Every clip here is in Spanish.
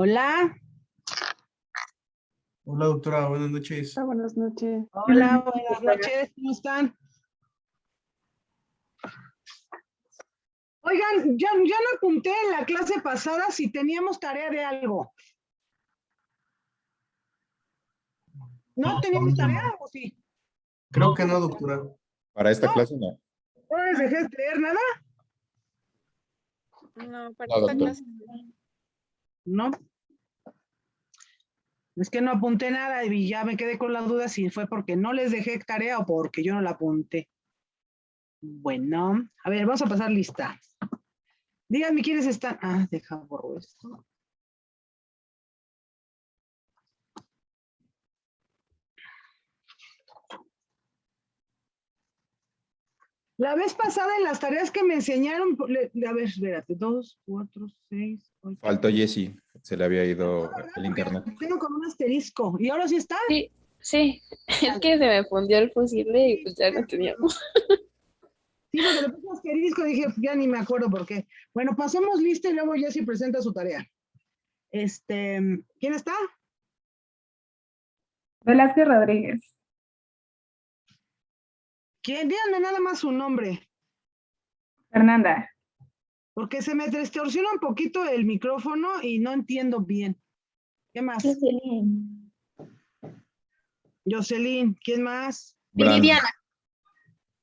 Hola, Hola doctora, buenas noches. Buenas noches. hola, buenas noches, ¿cómo están? Oigan, ya no apunté en la clase pasada si teníamos tarea de algo. ¿No teníamos tarea o sí? Creo que no, doctora. Para esta No. clase no. ¿No les dejé leer nada? No, para No, esta doctor. clase. No. Es que no apunté nada y ya me quedé con la duda si fue porque no les dejé tarea o porque yo no la apunté. Bueno, a ver, vamos a pasar lista. Díganme quiénes están. Ah, deja borro esto. La vez pasada en las tareas que me enseñaron, a ver, espérate, 2, 4, 6, 8. Faltó Jessy, se le había ido el internet. Tengo con un asterisco. ¿Y ahora sí está? Sí, sí. Es que se me fundió el fusible y pues ya no teníamos. Sí, porque le puse asterisco y dije, ya ni me acuerdo por qué. Bueno, pasemos lista y luego Jessy presenta su tarea. ¿Quién está? Velázquez Rodríguez. ¿Quién? Díganme nada más su nombre, Fernanda. porque se me distorsiona un poquito el micrófono y no entiendo bien. ¿Qué más? Jocelyn, ¿quién más? Brandon.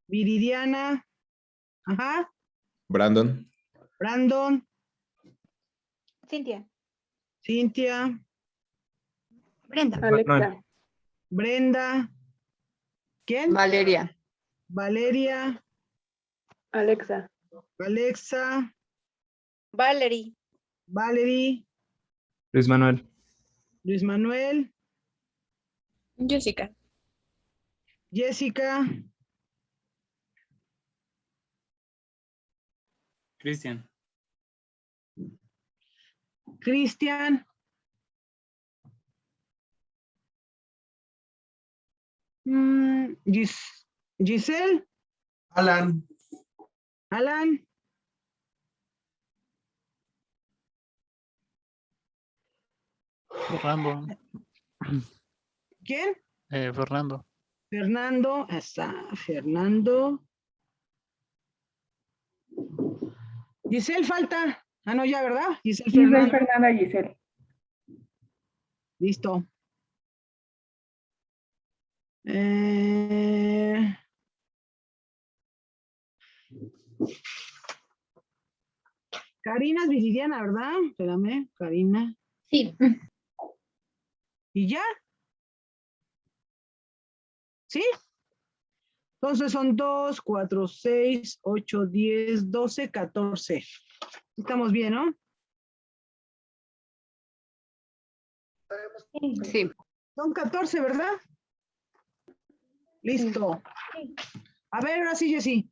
Viridiana. Ajá. Brandon. Brandon. Cintia. Cintia. Brenda. Alexa. Brenda. ¿Quién? Valeria. Valeria. Alexa. Alexa. Valerie. Valerie. Luis Manuel. Luis Manuel. Jessica. Jessica. Cristian. Cristian. Giselle. Alan, Alan. Fernando. ¿Quién? Fernando. Fernando. Está Fernando. Giselle falta. Ah, no, ya, ¿verdad? Giselle Giselle Fernando. Fernanda Giselle. Listo. Karina es Viridiana, ¿verdad? Espérame, Karina. Sí. ¿Y ya? ¿Sí? Entonces son 2, 4, 6, 8, 10, 12, 14. Estamos bien, ¿no? Sí. Son 14, ¿verdad? Listo. A ver, ahora sí, Jessy.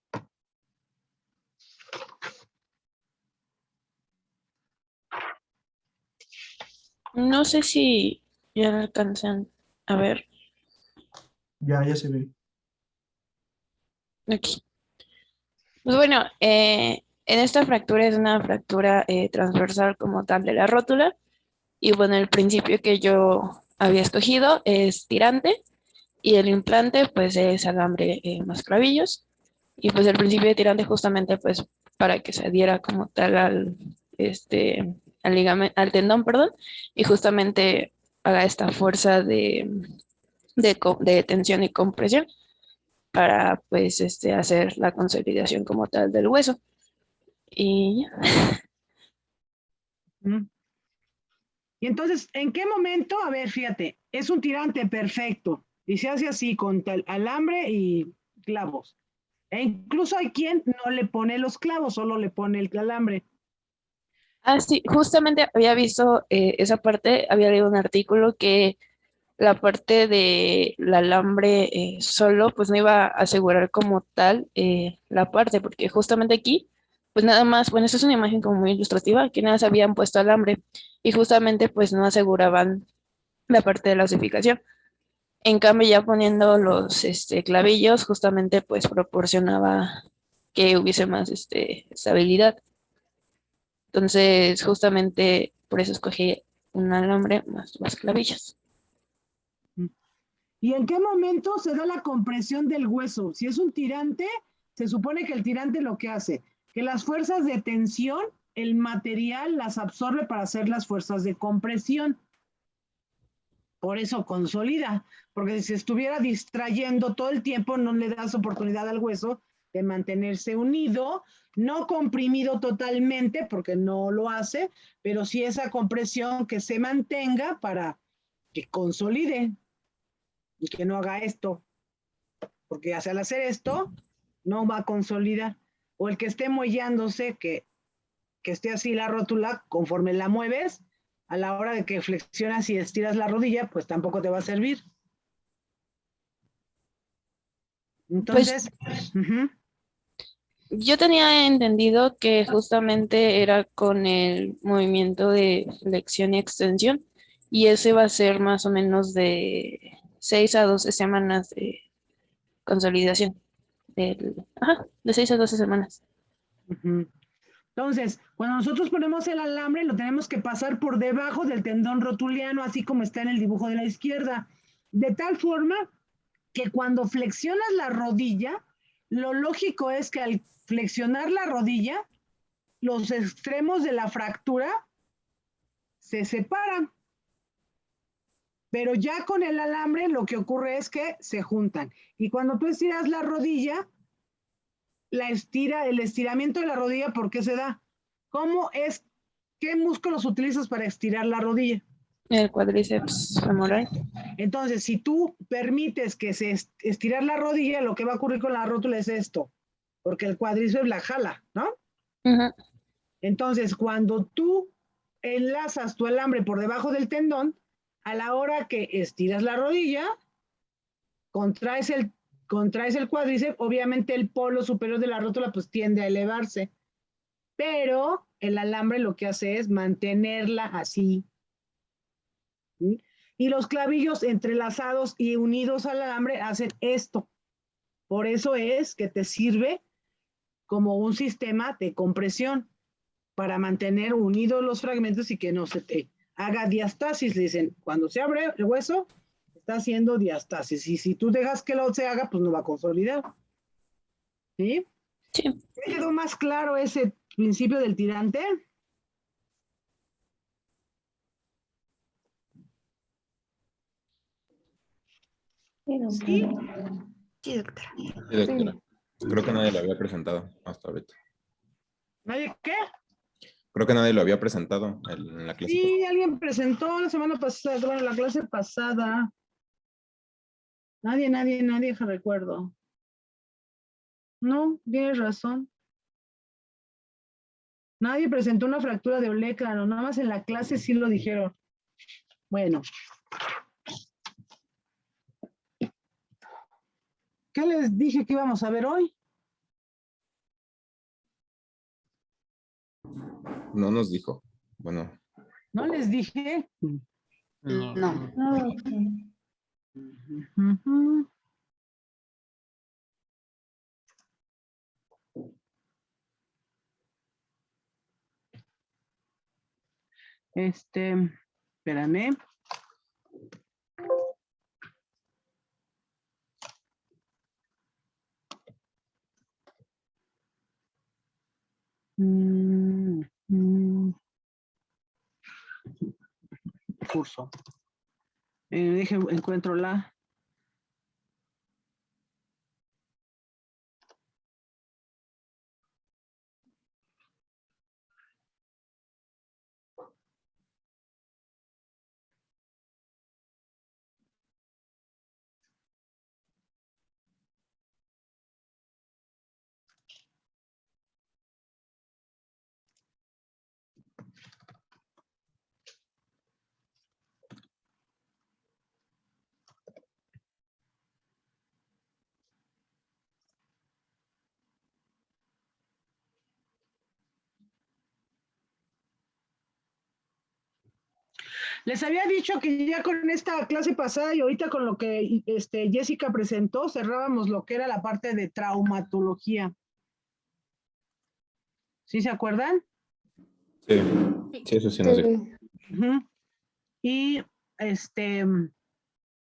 No sé si ya lo alcanzan a ver ya se ve. aquí. Pues bueno, en esta fractura es una fractura transversal como tal de la rótula. Y bueno, el principio que yo había escogido es tirante y el implante pues es alambre más clavillos. Y pues el principio de tirante justamente pues para que se adhiera como tal al ligamento, al tendón, perdón, y justamente haga esta fuerza de tensión y compresión para pues hacer la consolidación como tal del hueso. Y Mm. Y entonces, ¿en qué momento? A ver, fíjate, es un tirante perfecto y se hace así con alambre y clavos. E incluso hay quien no le pone los clavos, solo le pone el alambre. sí, justamente había visto esa parte, había leído un artículo que la parte del alambre solo, pues no iba a asegurar como tal la parte, porque justamente aquí, pues nada más, bueno, esta es una imagen como muy ilustrativa, que nada más habían puesto alambre y justamente pues no aseguraban la parte de la osificación. En cambio, ya poniendo los clavillos, justamente pues proporcionaba que hubiese más estabilidad. Entonces, justamente por eso escogí un alambre más las clavillas. ¿Y en qué momento se da la compresión del hueso? Si es un tirante, se supone que el tirante lo que hace, que las fuerzas de tensión, el material las absorbe para hacer las fuerzas de compresión. Por eso consolida, porque si se estuviera distrayendo todo el tiempo, no le das oportunidad al hueso de mantenerse unido, no comprimido totalmente, porque no lo hace, pero sí esa compresión que se mantenga para que consolide y que no haga esto, porque al hacer esto, no va a consolidar. O el que esté mollándose, que esté así la rótula, conforme la mueves, a la hora de que flexionas y estiras la rodilla, pues tampoco te va a servir. Entonces, Yo tenía entendido que justamente era con el movimiento de flexión y extensión, y ese va a ser más o menos de 6 a 12 semanas de consolidación. De 6 a 12 semanas. Entonces, cuando nosotros ponemos el alambre, lo tenemos que pasar por debajo del tendón rotuliano, así como está en el dibujo de la izquierda, de tal forma que cuando flexionas la rodilla, lo lógico es que al flexionar la rodilla, los extremos de la fractura se separan. Pero ya con el alambre lo que ocurre es que se juntan. Y cuando tú estiras la rodilla, el estiramiento de la rodilla, ¿por qué se da? ¿Qué músculos utilizas para estirar la rodilla? El cuádriceps femoral. Entonces, si tú permites que se estirar la rodilla, lo que va a ocurrir con la rótula es esto, porque el cuádriceps la jala, ¿no? Entonces, cuando tú enlazas tu alambre por debajo del tendón, a la hora que estiras la rodilla, contraes el cuádriceps, obviamente el polo superior de la rótula pues tiende a elevarse, pero el alambre lo que hace es mantenerla así. ¿Sí? Y los clavillos entrelazados y unidos al alambre hacen esto. Por eso es que te sirve como un sistema de compresión para mantener unidos los fragmentos y que no se te haga diastasis. Le dicen, cuando se abre el hueso, está haciendo diastasis. Y si tú dejas que lo se haga, pues no va a consolidar. ¿Sí? Sí. ¿Me quedó más claro ese principio del tirante? ¿Sí? Sí, doctora. Sí, doctora. Creo que nadie lo había presentado hasta ahorita. ¿Nadie qué? Creo que nadie lo había presentado en la clase. Sí, alguien presentó la semana pasada, bueno, la clase pasada. Nadie, que recuerdo. No, tienes razón. Nadie presentó una fractura de olecrano, nada más en la clase sí lo dijeron. Bueno. ¿Qué les dije que íbamos a ver hoy? No nos dijo. Bueno. ¿No les dije? No. Ujú. Espérame. Curso. Encuentro la. Les había dicho que ya con esta clase pasada y ahorita con lo que Jessica presentó, cerrábamos lo que era la parte de traumatología. ¿Sí se acuerdan? Sí, sí, eso sí nos dijo. y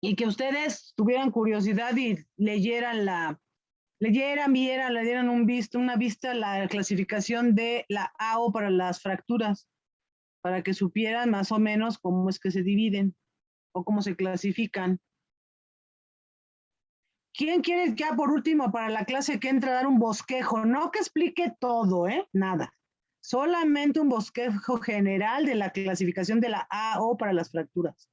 y que ustedes tuvieran curiosidad y leyeran, vieran, le dieran una vista a la clasificación de la AO para las fracturas, para que supieran más o menos cómo es que se dividen o cómo se clasifican. ¿Quién quiere ya por último para la clase que entra a dar un bosquejo? No que explique todo, nada. Solamente un bosquejo general de la clasificación de la AO para las fracturas.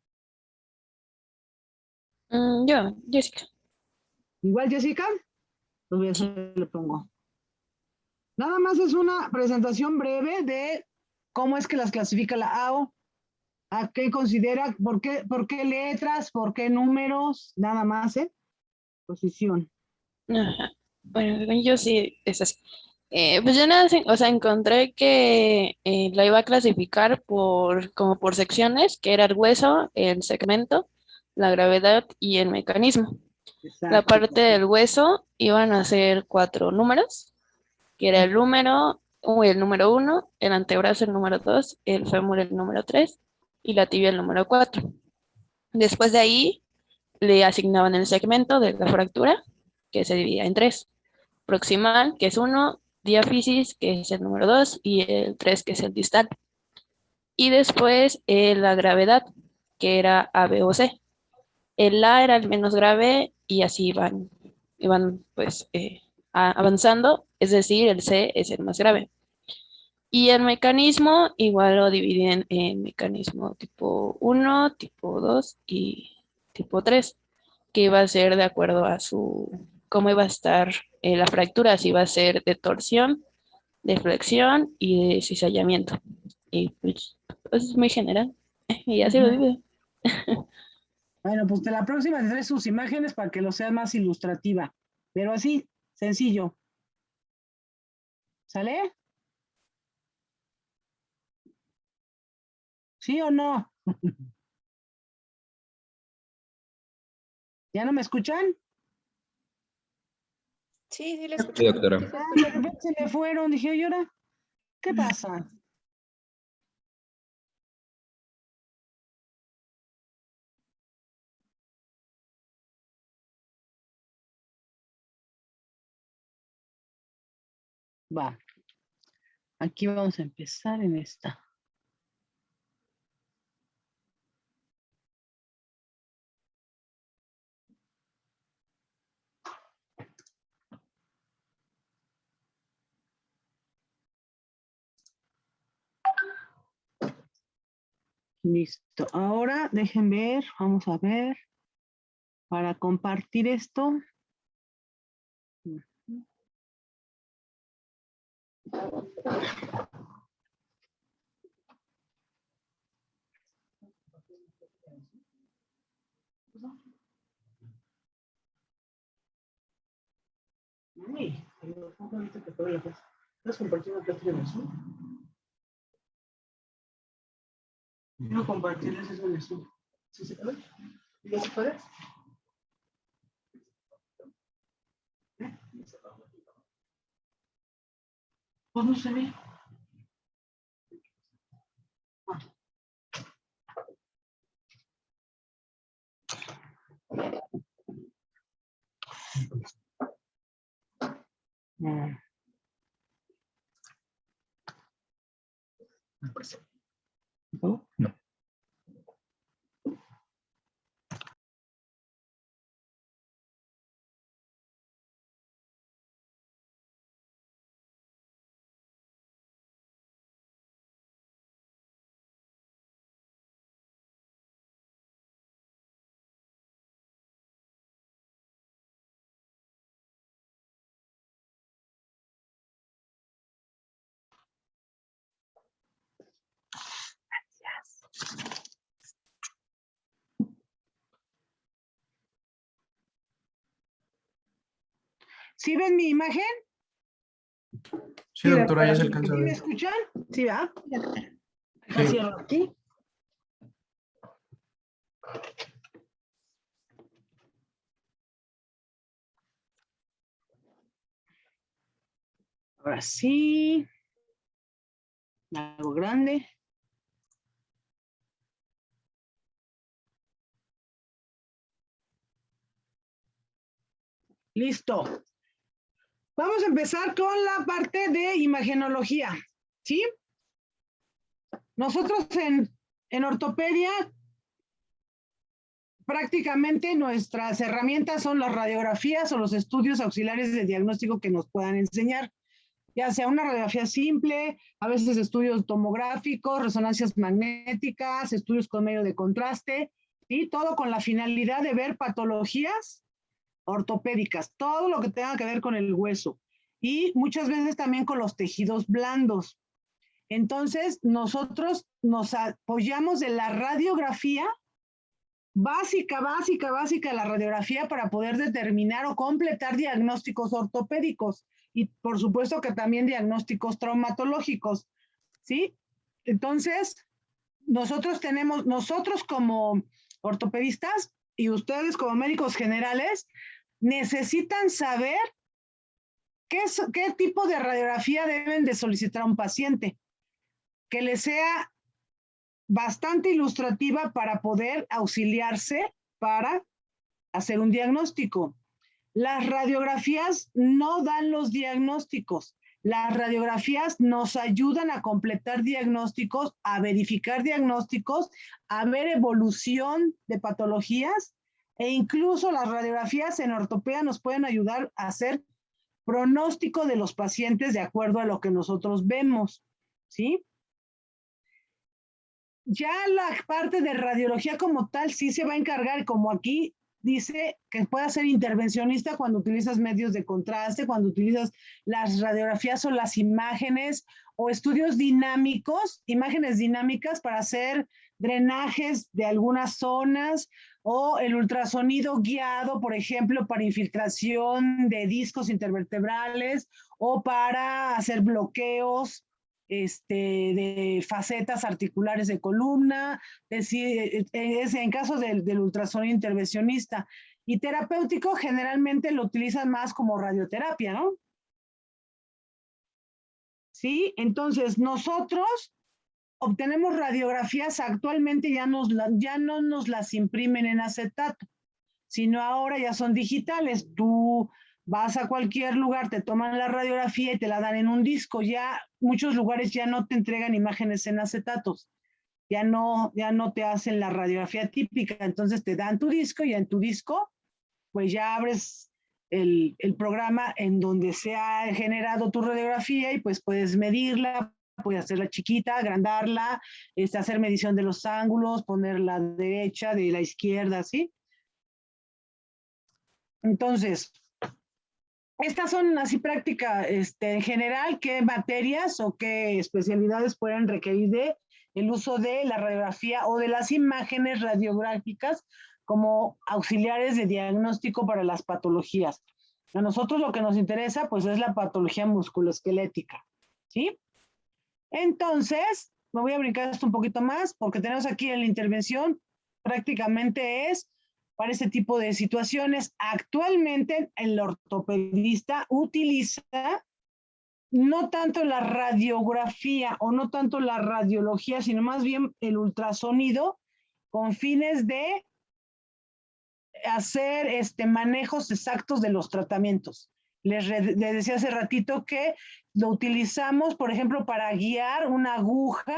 Yo, Jessica. Igual, Jessica, pues le pongo. Nada más es una presentación breve de cómo es que las clasifica la AO, a qué considera, por qué letras, por qué números, nada más, posición. Ajá. Bueno, yo sí, es así. Pues yo nada, o sea, encontré que la iba a clasificar como por secciones, que era el hueso, el segmento, la gravedad y el mecanismo. La Exacto. parte del hueso iban a ser 4 números, que era el número 1, el antebrazo el número 2, el fémur el número 3 y la tibia el número 4. Después de ahí le asignaban el segmento de la fractura, que se dividía en 3. Proximal, que es 1, diáfisis, que es el número 2, y el 3, que es el distal. Y después la gravedad, que era A, B o C. El A era el menos grave y así iban pues avanzando, es decir, el C es el más grave. Y el mecanismo igual lo dividen en mecanismo tipo 1, tipo 2 y tipo 3, que iba a ser de acuerdo a cómo iba a estar la fractura, si iba a ser de torsión, de flexión y de cizallamiento. Y pues es muy general. Y así lo divido. Bueno, pues de la próxima te traes sus imágenes para que lo sea más ilustrativa, pero así, sencillo. ¿Sale? ¿Sí o no? ¿Ya no me escuchan? Sí, sí, lo Sí, doctora. De repente se me fueron, dije, oye, ¿ahora qué pasa? Va, aquí vamos a empezar en esta. Listo. Ahora dejen ver, vamos a ver, para compartir esto. Uy, ¿estás compartiendo qué tienes? Quiero compartirles eso en el Zoom. ¿Sí se puede? ¿Ya se puede? Pues no se ve. No. ¿No? No. ¿Sí ven mi imagen? Sí, doctora, ya se alcanza a ¿Sí me ver. escuchan? Sí, ¿va? Sí. Cierro aquí. Ahora sí. Algo grande. Listo. Vamos a empezar con la parte de imagenología, ¿sí? Nosotros en ortopedia, prácticamente nuestras herramientas son las radiografías o los estudios auxiliares de diagnóstico que nos puedan enseñar, ya sea una radiografía simple, a veces estudios tomográficos, resonancias magnéticas, estudios con medio de contraste, ¿sí? Todo con la finalidad de ver patologías ortopédicas, todo lo que tenga que ver con el hueso y muchas veces también con los tejidos blandos. Entonces, nosotros nos apoyamos de la radiografía básica de la radiografía para poder determinar o completar diagnósticos ortopédicos y por supuesto que también diagnósticos traumatológicos, ¿sí? Entonces, nosotros como ortopedistas y ustedes como médicos generales necesitan saber qué tipo de radiografía deben de solicitar a un paciente, que le sea bastante ilustrativa para poder auxiliarse para hacer un diagnóstico. Las radiografías no dan los diagnósticos. Las radiografías nos ayudan a completar diagnósticos, a verificar diagnósticos, a ver evolución de patologías e incluso las radiografías en ortopedia nos pueden ayudar a hacer pronóstico de los pacientes de acuerdo a lo que nosotros vemos, ¿sí? Ya la parte de radiología como tal sí se va a encargar, como aquí dice, que pueda ser intervencionista cuando utilizas medios de contraste, cuando utilizas las radiografías o las imágenes o estudios dinámicos, imágenes dinámicas para hacer drenajes de algunas zonas o el ultrasonido guiado, por ejemplo, para infiltración de discos intervertebrales o para hacer bloqueos de facetas articulares de columna, es en caso del ultrasonido intervencionista. Y terapéutico generalmente lo utilizan más como radioterapia, ¿no? Sí, entonces nosotros obtenemos radiografías, actualmente ya no nos las imprimen en acetato, sino ahora ya son digitales. Tú vas a cualquier lugar, te toman la radiografía y te la dan en un disco. Ya muchos lugares ya no te entregan imágenes en acetatos. Ya no te hacen la radiografía típica. Entonces te dan tu disco y en tu disco, pues ya abres el programa en donde se ha generado tu radiografía y pues puedes medirla, puedes hacerla chiquita, agrandarla, hacer medición de los ángulos, poner la derecha de la izquierda, ¿sí? Entonces, estas son así práctica en general, qué materias o qué especialidades pueden requerir de el uso de la radiografía o de las imágenes radiográficas como auxiliares de diagnóstico para las patologías. A nosotros lo que nos interesa pues es la patología musculoesquelética, ¿sí? Entonces, me voy a brincar esto un poquito más porque tenemos aquí en la intervención prácticamente es para este tipo de situaciones. Actualmente el ortopedista utiliza no tanto la radiografía o no tanto la radiología, sino más bien el ultrasonido con fines de hacer manejos exactos de los tratamientos. Les decía hace ratito que lo utilizamos, por ejemplo, para guiar una aguja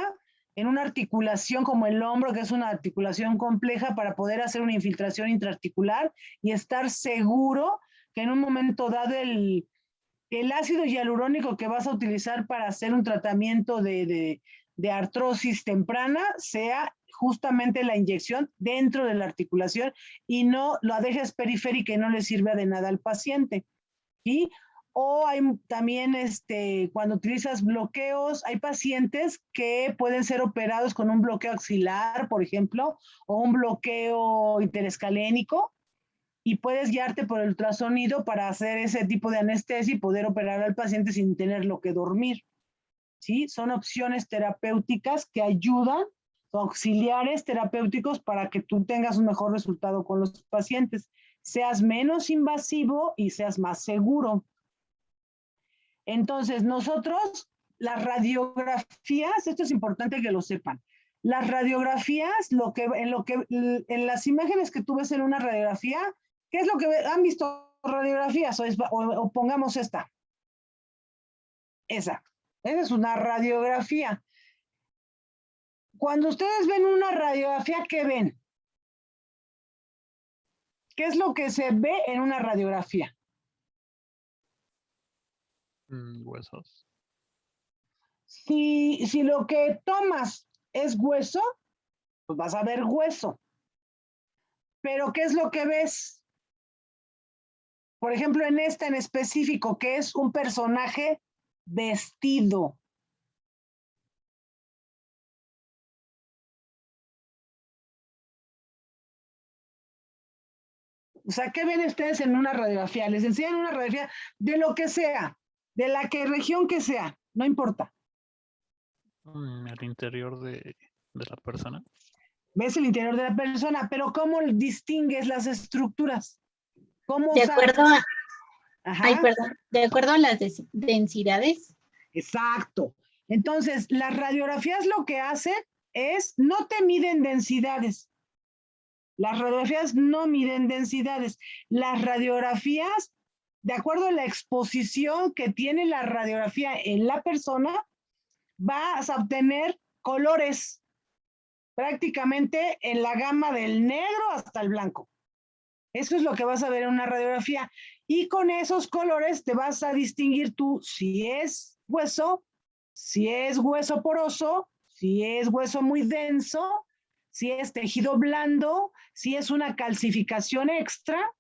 en una articulación como el hombro, que es una articulación compleja, para poder hacer una infiltración intraarticular y estar seguro que en un momento dado el ácido hialurónico que vas a utilizar para hacer un tratamiento de artrosis temprana sea justamente la inyección dentro de la articulación y no la dejes periférica y no le sirve de nada al paciente, ¿sí? O hay también cuando utilizas bloqueos, hay pacientes que pueden ser operados con un bloqueo axilar, por ejemplo, o un bloqueo interescalénico, y puedes guiarte por el ultrasonido para hacer ese tipo de anestesia y poder operar al paciente sin tenerlo que dormir, ¿sí? Son opciones terapéuticas que ayudan, auxiliares terapéuticos para que tú tengas un mejor resultado con los pacientes, seas menos invasivo y seas más seguro. Entonces, nosotros, las radiografías, esto es importante que lo sepan, las radiografías, en las imágenes que tú ves en una radiografía, ¿qué es lo que han visto radiografías, o pongamos esta. Esa es una radiografía. Cuando ustedes ven una radiografía, ¿qué ven? ¿Qué es lo que se ve en una radiografía? Huesos. Si lo que tomas es hueso, pues vas a ver hueso. Pero ¿qué es lo que ves? Por ejemplo, en esta en específico, que es un personaje vestido. O sea, ¿qué ven ustedes en una radiografía? Les enseñan una radiografía de lo que sea, de la que región que sea, no importa. El interior de la persona. Ves el interior de la persona, pero ¿cómo distingues las estructuras? ¿Cómo De sabes? acuerdo a, Ajá, ay, perdón, de acuerdo a las densidades. exacto. Entonces, las radiografías lo que hacen es, no te miden densidades. Las radiografías no miden densidades. Las radiografías, de acuerdo a la exposición que tiene la radiografía en la persona, vas a obtener colores prácticamente en la gama del negro hasta el blanco. Eso es lo que vas a ver en una radiografía. Y con esos colores te vas a distinguir tú si es hueso poroso, si es hueso muy denso, si es tejido blando, si es una calcificación extra,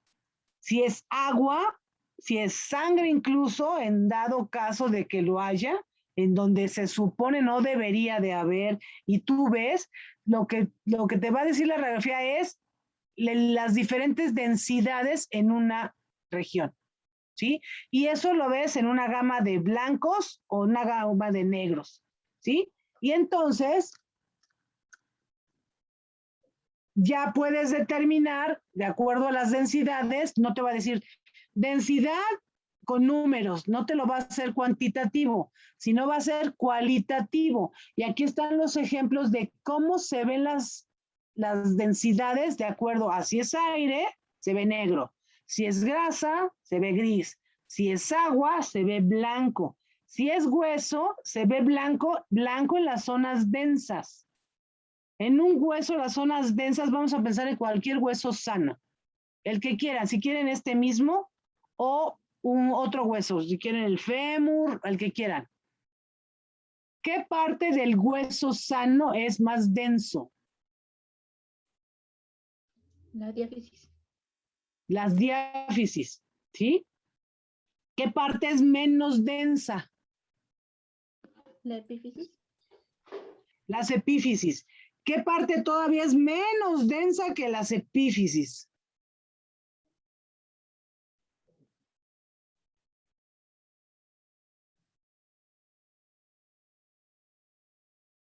si es agua, si es sangre incluso, en dado caso de que lo haya, en donde se supone no debería de haber, y tú ves, lo que te va a decir la radiografía es las diferentes densidades en una región, ¿sí? Y eso lo ves en una gama de blancos o una gama de negros, ¿sí? Y entonces ya puedes determinar, de acuerdo a las densidades, no te va a decir densidad con números, no te lo va a hacer cuantitativo, sino va a ser cualitativo. Y aquí están los ejemplos de cómo se ven las densidades de acuerdo a si es aire, se ve negro, si es grasa, se ve gris, si es agua, se ve blanco, si es hueso, se ve blanco, blanco en las zonas densas. En un hueso, las zonas densas, vamos a pensar en cualquier hueso sano, el que quieran, si quieren este mismo o otro hueso, si quieren el fémur, el que quieran. ¿Qué parte del hueso sano es más denso? La diáfisis. Las diáfisis, ¿sí? ¿Qué parte es menos densa? La epífisis. Las epífisis. ¿Qué parte todavía es menos densa que las epífisis?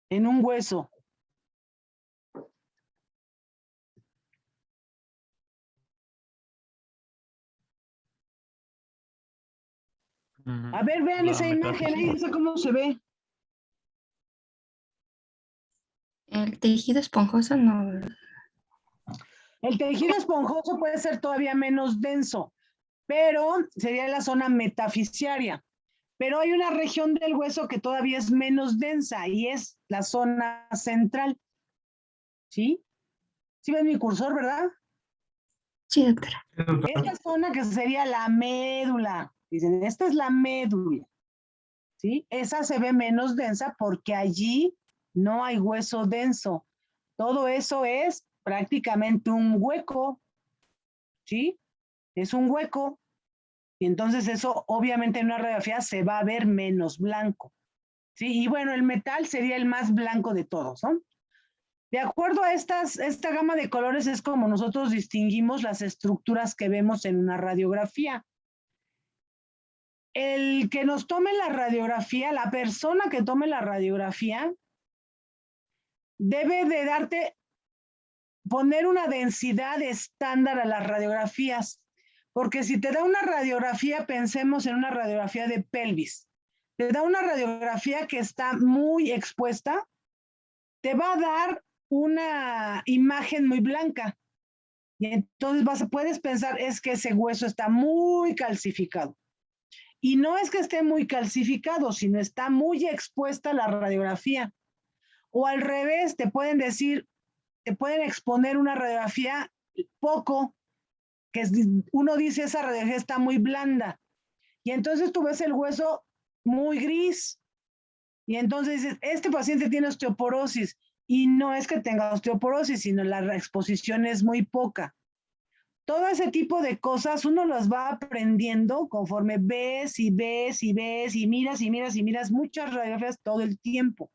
En un hueso. A ver, vean La esa imagen ahí, metáfisis. esa cómo se ve. El tejido esponjoso no. El tejido esponjoso puede ser todavía menos denso, pero sería la zona metafisiaria. Pero hay una región del hueso que todavía es menos densa y es la zona central. ¿Sí? ¿Sí ven mi cursor, verdad? Sí, doctora. Esta zona que sería la médula. Dicen, esta es la médula. ¿Sí? Esa se ve menos densa porque allí no hay hueso denso. Todo eso es prácticamente un hueco. ¿Sí? Es un hueco. Y entonces eso obviamente en una radiografía se va a ver menos blanco. ¿Sí? Y bueno, el metal sería el más blanco de todos, ¿no? De acuerdo a esta gama de colores es como nosotros distinguimos las estructuras que vemos en una radiografía. El que nos tome la radiografía, la persona que tome la radiografía, debe de poner una densidad estándar a las radiografías, porque si te da una radiografía, pensemos en una radiografía de pelvis, te da una radiografía que está muy expuesta, te va a dar una imagen muy blanca. Y entonces puedes pensar, es que ese hueso está muy calcificado. Y no es que esté muy calcificado, sino está muy expuesta a la radiografía. O al revés, te pueden decir, te pueden exponer una radiografía poco, que uno dice esa radiografía está muy blanda. Y entonces tú ves el hueso muy gris. Y entonces dices, este paciente tiene osteoporosis. Y no es que tenga osteoporosis, sino la exposición es muy poca. Todo ese tipo de cosas uno las va aprendiendo conforme ves y ves y ves y miras y miras y miras muchas radiografías todo el tiempo.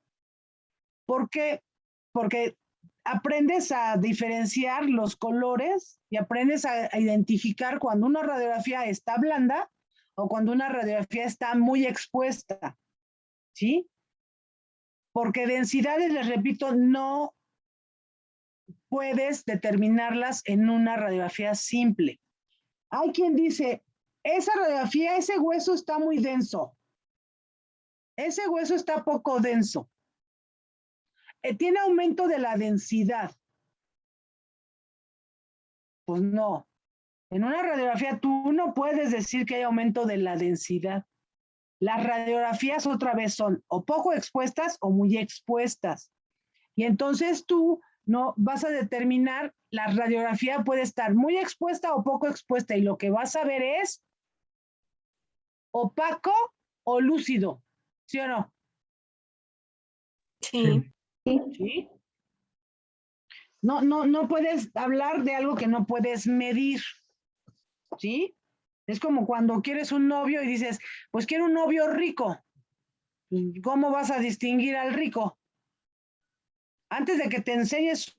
¿Por qué? Porque aprendes a diferenciar los colores y aprendes a identificar cuando una radiografía está blanda o cuando una radiografía está muy expuesta, ¿sí? Porque densidades, les repito, no puedes determinarlas en una radiografía simple. Hay quien dice, esa radiografía, ese hueso está muy denso. Ese hueso está poco denso. Tiene aumento de la densidad. Pues no. En una radiografía tú no puedes decir que hay aumento de la densidad. Las radiografías otra vez son o poco expuestas o muy expuestas. Y entonces tú no vas a determinar, la radiografía puede estar muy expuesta o poco expuesta y lo que vas a ver es opaco o lúcido, ¿sí o no? Sí. ¿Sí? No puedes hablar de algo que no puedes medir, ¿sí? Es como cuando quieres un novio y dices, pues quiero un novio rico. ¿Cómo vas a distinguir al rico? Antes de que te enseñes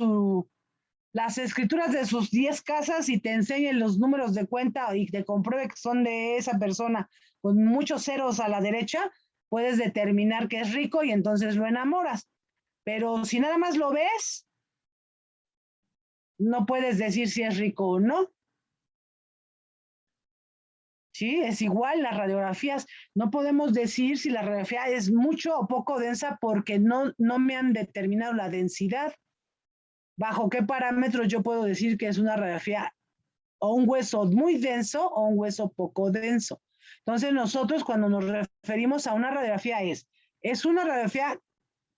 las escrituras de sus 10 casas y te enseñen los números de cuenta y te compruebe que son de esa persona con muchos ceros a la derecha, puedes determinar que es rico y entonces lo enamoras. Pero si nada más lo ves, no puedes decir si es rico o no. Sí, es igual las radiografías. No podemos decir si la radiografía es mucho o poco densa porque no me han determinado la densidad. ¿Bajo qué parámetros yo puedo decir que es una radiografía o un hueso muy denso o un hueso poco denso? Entonces nosotros cuando nos referimos a una radiografía es una radiografía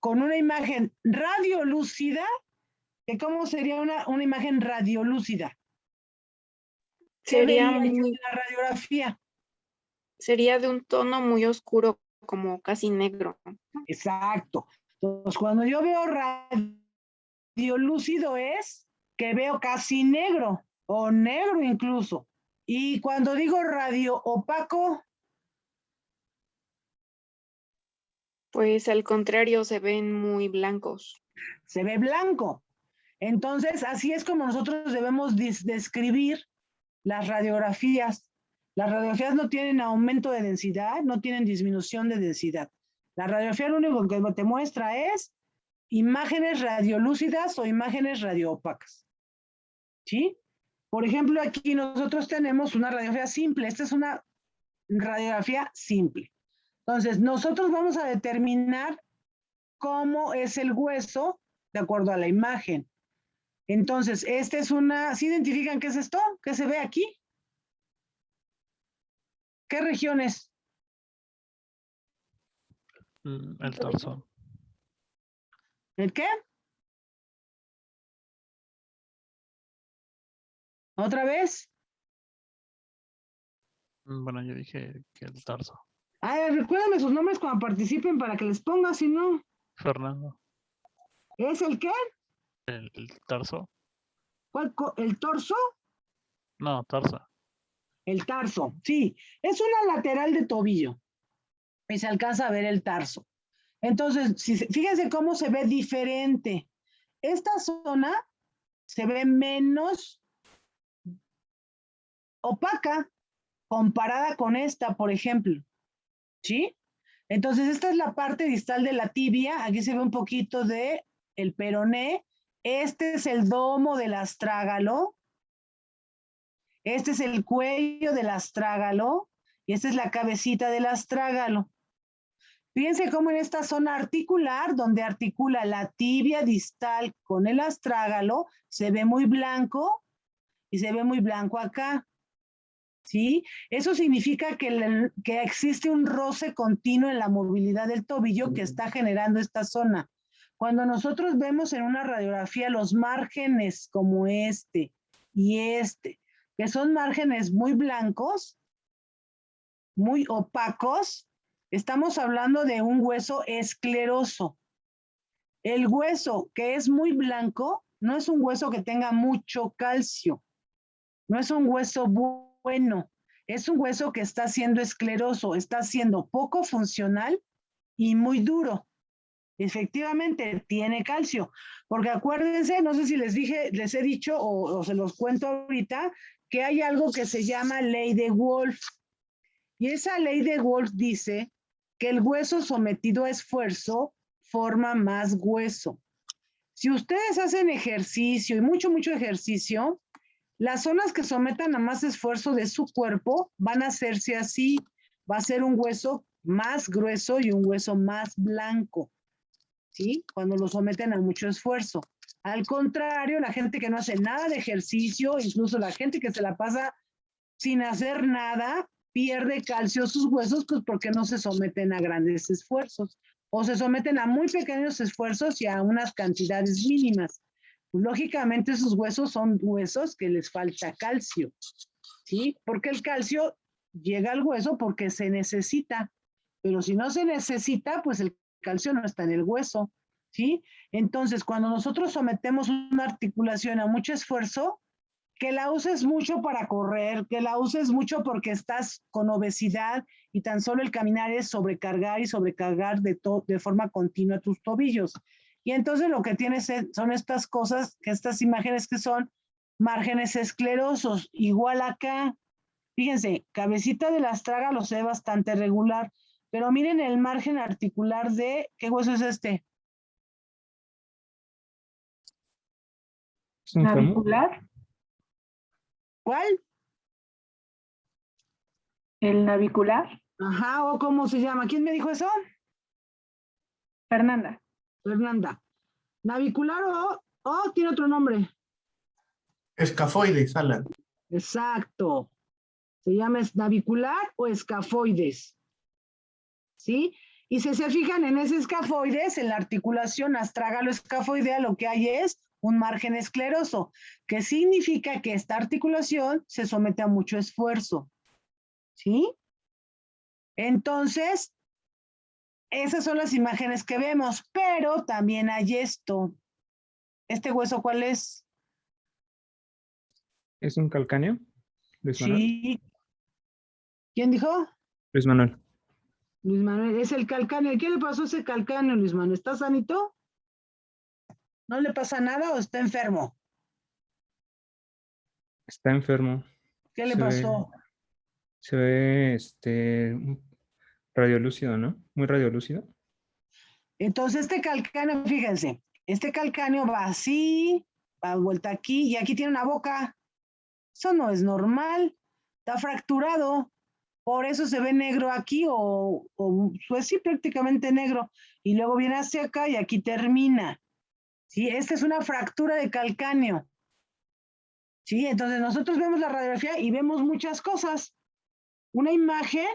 con una imagen radiolúcida. ¿Cómo sería una imagen radiolúcida? ¿Qué Sería vería yo en muy, la radiografía? sería de un tono muy oscuro, como casi negro. Exacto. Entonces, cuando yo veo radiolúcido es que veo casi negro o negro incluso. Y cuando digo radio opaco, Pues al contrario, se ven muy blancos. se ve blanco. Entonces, así es como nosotros debemos describir las radiografías. Las radiografías no tienen aumento de densidad, no tienen disminución de densidad. La radiografía lo único que te muestra es imágenes radiolúcidas o imágenes radioopacas. ¿Sí? Por ejemplo, aquí nosotros tenemos una radiografía simple. Esta es una radiografía simple. Entonces, nosotros vamos a determinar cómo es el hueso de acuerdo a la imagen. Entonces, esta es una, ¿sí identifican qué es esto? ¿Qué se ve aquí? ¿Qué regiones? El torso. ¿El qué? ¿Otra vez? Bueno, yo dije que el torso. Ay, recuérdame sus nombres cuando participen para que les ponga, si no. Fernando. ¿Es el qué? El torso. ¿Cuál ¿El torso? No, torso. El tarso, sí. Es una lateral de tobillo. Y se alcanza a ver el tarso. Entonces, fíjense cómo se ve diferente. Esta zona se ve menos opaca comparada con esta, por ejemplo. ¿Sí? Entonces, esta es la parte distal de la tibia. Aquí se ve un poquito de el peroné. Este es el domo del astrágalo. Este es el cuello del astrágalo. Y esta es la cabecita del astrágalo. Fíjense cómo en esta zona articular, donde articula la tibia distal con el astrágalo, se ve muy blanco. y se ve muy blanco acá. ¿Sí? Eso significa que existe un roce continuo en la movilidad del tobillo que está generando esta zona. Cuando nosotros vemos en una radiografía los márgenes como este y este, que son márgenes muy blancos, muy opacos, estamos hablando de un hueso escleroso. El hueso que es muy blanco no es un hueso que tenga mucho calcio, no es un hueso bueno, es un hueso que está siendo escleroso, está siendo poco funcional y muy duro. Efectivamente, tiene calcio, porque acuérdense, no sé si les he dicho o se los cuento ahorita, que hay algo que se llama ley de Wolff. Y esa ley de Wolff dice que el hueso sometido a esfuerzo forma más hueso. Si ustedes hacen ejercicio y mucho ejercicio, las zonas que sometan a más esfuerzo de su cuerpo van a hacerse así. Va a ser un hueso más grueso y un hueso más blanco, ¿sí? Cuando lo someten a mucho esfuerzo. Al contrario, la gente que no hace nada de ejercicio, incluso la gente que se la pasa sin hacer nada, pierde calcio sus huesos, pues porque no se someten a grandes esfuerzos. O se someten a muy pequeños esfuerzos y a unas cantidades mínimas. Pues, lógicamente esos huesos son huesos que les falta calcio, ¿sí? Porque el calcio llega al hueso porque se necesita, pero si no se necesita, pues el calcio no está en el hueso, ¿sí? Entonces, cuando nosotros sometemos una articulación a mucho esfuerzo, que la uses mucho para correr, que la uses mucho porque estás con obesidad y tan solo el caminar es sobrecargar y sobrecargar de forma continua tus tobillos. Y entonces lo que tienes son estas cosas, estas imágenes que son márgenes esclerosos. Igual acá, fíjense, cabecita del astrágalo se ve bastante regular, pero miren el margen articular de, ¿qué hueso es este? ¿Es un fémur? Navicular. ¿Cuál? El navicular. Ajá, o ¿cómo se llama? ¿Quién me dijo eso? Fernanda. Fernanda. Navicular o tiene otro nombre. Escafoides, Alan. Exacto. Se llama navicular o escafoides. ¿Sí? Y si se fijan en ese escafoides, en la articulación astrágalo-escafoidea, lo que hay es un margen escleroso, que significa que esta articulación se somete a mucho esfuerzo. ¿Sí? Entonces, esas son las imágenes que vemos, pero también hay esto. ¿Este hueso cuál es? ¿Es un calcáneo? Luis Manuel. Sí. ¿Quién dijo? Luis Manuel. Luis Manuel, es el calcáneo. ¿Qué le pasó a ese calcáneo, Luis Manuel? ¿Está sanito? ¿No le pasa nada o está enfermo? Está enfermo. ¿Qué le pasó? Se ve radiolúcido, ¿no? Muy radiolúcido. Entonces, este calcáneo, fíjense, este calcáneo va así, va vuelta aquí, y aquí tiene una boca. Eso no es normal. Está fracturado. Por eso se ve negro aquí, o pues sí, prácticamente negro. Y luego viene hacia acá y aquí termina. ¿Sí? Esta es una fractura de calcáneo. ¿Sí? Entonces nosotros vemos la radiografía y vemos muchas cosas. Una imagen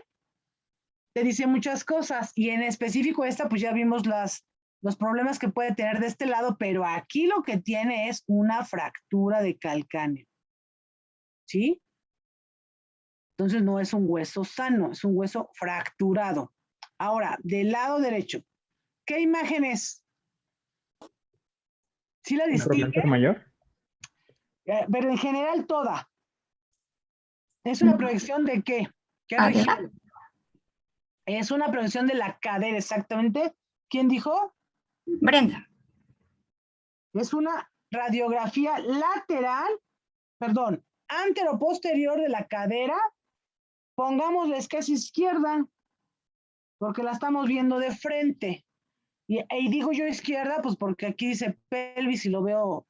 te dice muchas cosas y en específico esta pues ya vimos los problemas que puede tener de este lado, pero aquí lo que tiene es una fractura de calcáneo. ¿Sí? Entonces no es un hueso sano, es un hueso fracturado. Ahora, del lado derecho, ¿qué imagen es? ¿Sí la distingue? Mayor? Pero en general toda. ¿Es una proyección de qué? ¿Qué ¿Cadera? región? Es una proyección de la cadera, exactamente. ¿Quién dijo? Brenda. Es una radiografía lateral, perdón, antero-posterior de la cadera. Pongámosles que es izquierda, porque la estamos viendo de frente. Y digo yo izquierda, pues porque aquí dice pelvis y lo veo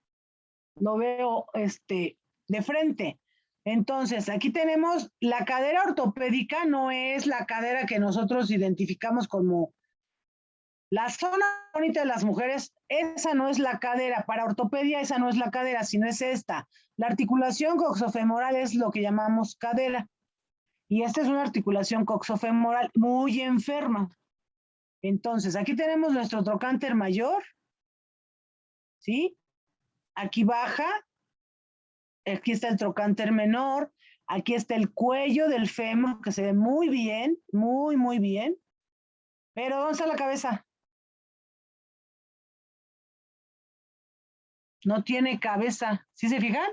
de frente. Entonces, aquí tenemos la cadera ortopédica, no es la cadera que nosotros identificamos como la zona bonita de las mujeres, esa no es la cadera. Para ortopedia esa no es la cadera, sino es esta. La articulación coxofemoral es lo que llamamos cadera. Y esta es una articulación coxofemoral muy enferma. Entonces, aquí tenemos nuestro trocánter mayor, ¿sí? Aquí baja, aquí está el trocánter menor, aquí está el cuello del fémur, que se ve muy bien, muy, muy bien. Pero ¿dónde está la cabeza? No tiene cabeza, ¿sí se fijan?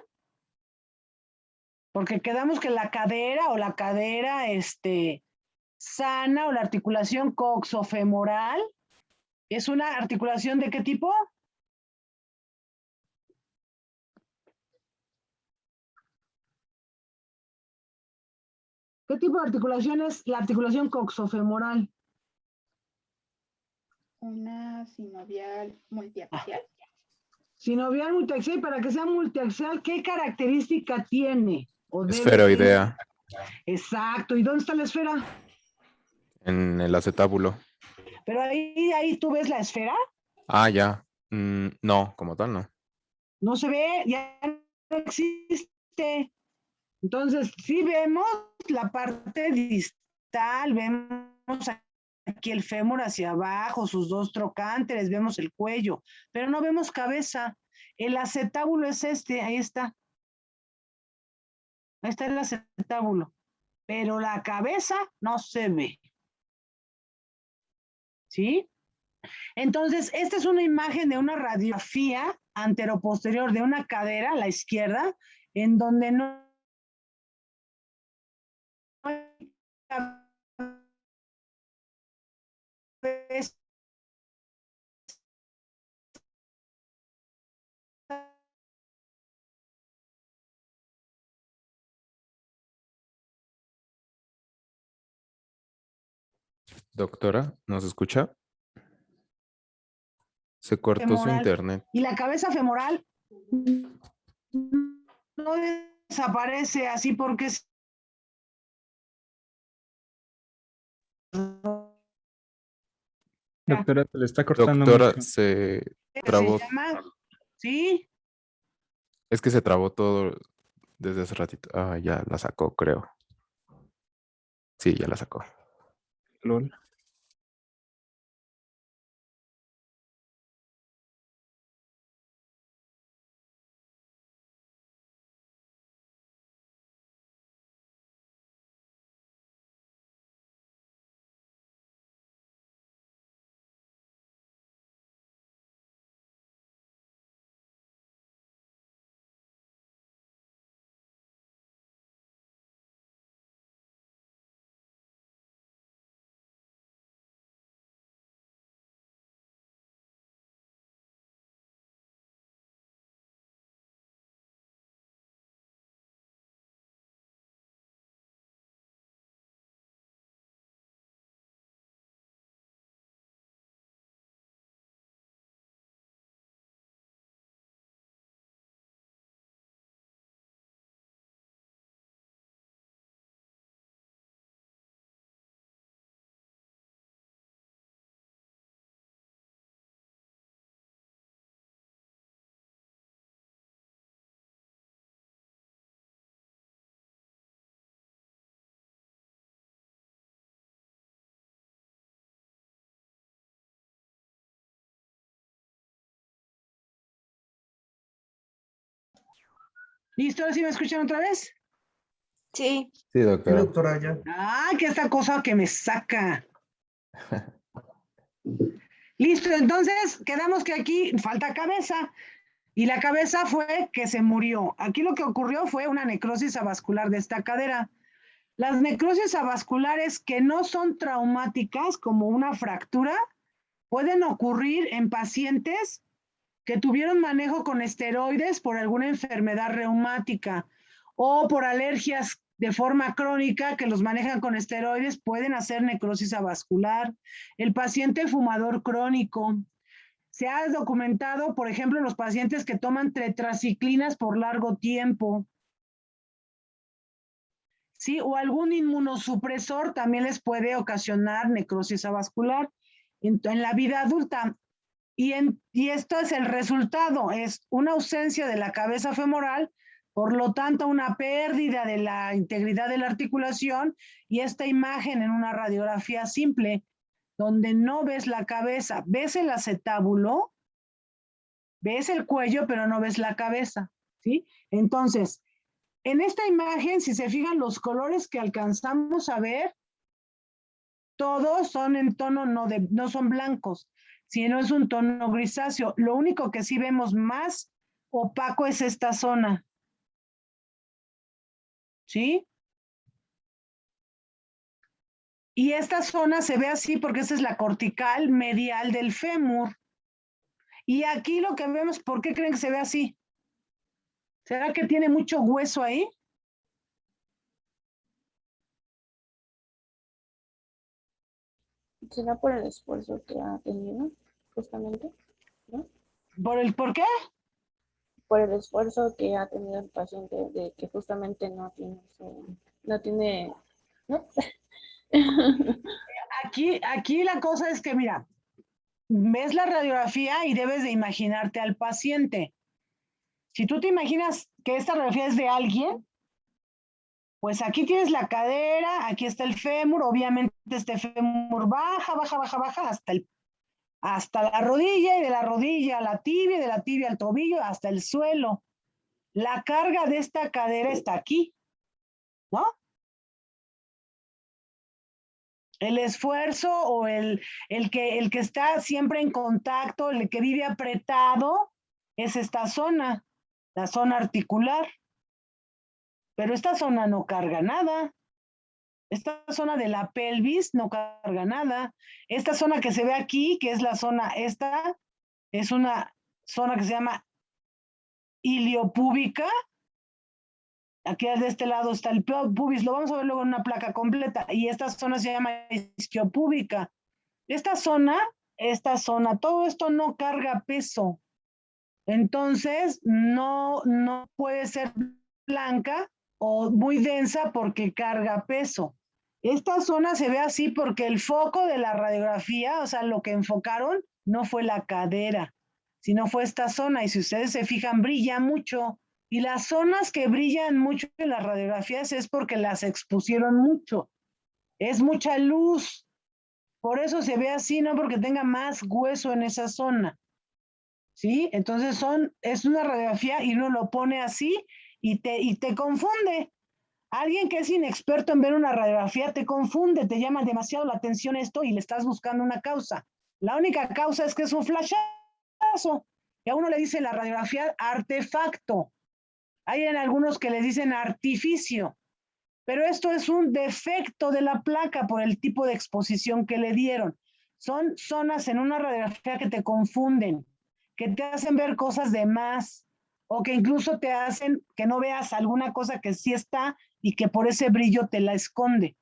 Porque quedamos que la cadera sana o la articulación coxofemoral es una articulación ¿de qué tipo? ¿Qué tipo de articulación es la articulación coxofemoral? Una sinovial multiaxial. Sinovial multiaxial, para que sea multiaxial, ¿qué característica tiene? O debe Esferoidea tener? Exacto. ¿Y dónde está la esfera? en el acetábulo. Pero ahí tú ves la esfera. Ah, ya. No, como tal, no. No se ve, ya no existe. Entonces, sí vemos la parte distal, vemos aquí el fémur hacia abajo, sus dos trocánteres, vemos el cuello, pero no vemos cabeza. El acetábulo es este, ahí está. Ahí está el acetábulo. Pero la cabeza no se ve. ¿Sí? Entonces, esta es una imagen de una radiografía anteroposterior de una cadera a la izquierda, en donde no hay cabeza. Doctora, ¿nos escucha? Se cortó su Femoral. internet. Y la cabeza femoral no desaparece así porque es... Doctora, se le está cortando Doctora, mucho. se se trabó. llama, ¿sí? Es que se trabó todo desde hace ratito. Ah, ya la sacó, creo. Sí, ya la sacó. LOL. ¿Listo? ¿Sí me escuchan otra vez? Sí. Sí, doctora. doctora, ya. ¡Ah, que esta cosa que me saca! Listo, entonces quedamos que aquí falta cabeza. Y la cabeza fue que se murió. Aquí lo que ocurrió fue una necrosis avascular de esta cadera. Las necrosis avasculares que no son traumáticas, como una fractura, pueden ocurrir en pacientes que tuvieron manejo con esteroides por alguna enfermedad reumática o por alergias de forma crónica que los manejan con esteroides, pueden hacer necrosis avascular. El paciente fumador crónico. Se ha documentado, por ejemplo, los pacientes que toman tetraciclinas por largo tiempo. ¿Sí? O algún inmunosupresor también les puede ocasionar necrosis avascular en la vida adulta. Y esto es el resultado, es una ausencia de la cabeza femoral, por lo tanto una pérdida de la integridad de la articulación, y esta imagen en una radiografía simple, donde no ves la cabeza, ves el acetábulo, ves el cuello, pero no ves la cabeza, ¿sí? Entonces, en esta imagen, si se fijan, los colores que alcanzamos a ver, todos son en tono, no son blancos, sino es un tono grisáceo. Lo único que sí vemos más opaco es esta zona, ¿sí? Y esta zona se ve así porque esa es la cortical medial del fémur. Y aquí lo que vemos, ¿por qué creen que se ve así? ¿Será que tiene mucho hueso ahí? ¿Será por el esfuerzo que ha tenido, justamente? ¿No? ¿Por qué? Por el esfuerzo que ha tenido el paciente de que justamente no tiene, ¿no? Aquí la cosa es que, mira, ves la radiografía y debes de imaginarte al paciente. Si tú te imaginas que esta radiografía es de alguien, pues aquí tienes la cadera, aquí está el fémur, obviamente este fémur baja hasta la rodilla, y de la rodilla a la tibia, y de la tibia al tobillo, hasta el suelo. La carga de esta cadera está aquí, ¿no? El esfuerzo o el que está siempre en contacto, el que vive apretado, es esta zona, la zona articular. Pero esta zona no carga nada. Esta zona de la pelvis no carga nada. Esta zona que se ve aquí, que es la zona esta, es una zona que se llama iliopúbica. Aquí de este lado está el pubis, lo vamos a ver luego en una placa completa. Y esta zona se llama isquiopúbica. Esta zona, todo esto no carga peso. Entonces, no puede ser blanca o muy densa porque carga peso. Esta zona se ve así porque el foco de la radiografía, o sea, lo que enfocaron, no fue la cadera, sino fue esta zona. Y si ustedes se fijan, brilla mucho. Y las zonas que brillan mucho en las radiografías es porque las expusieron mucho. Es mucha luz. Por eso se ve así, no porque tenga más hueso en esa zona. ¿Sí? Entonces es una radiografía y uno lo pone así y te confunde. Alguien que es inexperto en ver una radiografía te confunde, te llama demasiado la atención esto y le estás buscando una causa. La única causa es que es un flashazo. Y a uno le dice la radiografía artefacto. Hay en algunos que le dicen artificio. Pero esto es un defecto de la placa por el tipo de exposición que le dieron. Son zonas en una radiografía que te confunden, que te hacen ver cosas de más, o que incluso te hacen que no veas alguna cosa que sí está y que por ese brillo te la esconde.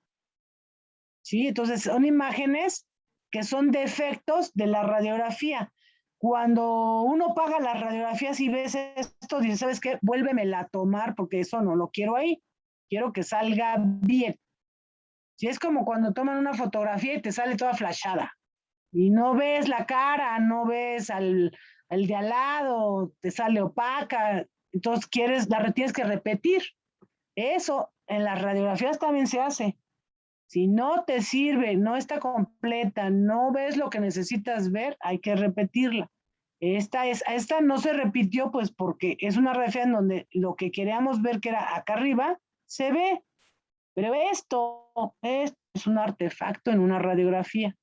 ¿Sí? Entonces son imágenes que son defectos de la radiografía. Cuando uno paga las radiografías y ves esto, dices, ¿sabes qué? Vuélvemela a tomar porque eso no lo quiero ahí. Quiero que salga bien. Si es como cuando toman una fotografía y te sale toda flashada y no ves la cara, no ves al de al lado, te sale opaca, entonces tienes que repetir. Eso en las radiografías también se hace. Si no te sirve, no está completa, no ves lo que necesitas ver, hay que repetirla. Esta no se repitió pues porque es una radiografía en donde lo que queríamos ver que era acá arriba, se ve, pero esto es un artefacto en una radiografía.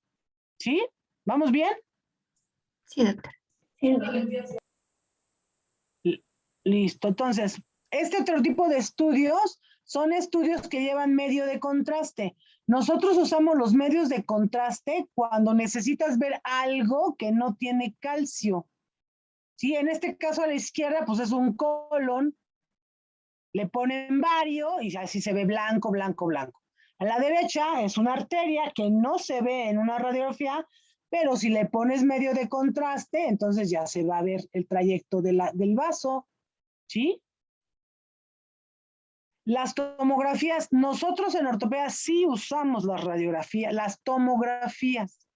¿Sí? ¿Vamos bien? Sí, doctor. Listo. Entonces, este otro tipo de estudios son estudios que llevan medio de contraste. Nosotros usamos los medios de contraste cuando necesitas ver algo que no tiene calcio. ¿Sí? En este caso a la izquierda, pues es un colon. Le ponen bario y así se ve blanco, blanco, blanco. A la derecha es una arteria que no se ve en una radiografía, pero si le pones medio de contraste, entonces ya se va a ver el trayecto del vaso, ¿sí? Las tomografías, nosotros en ortopedia sí usamos las radiografías, las tomografías.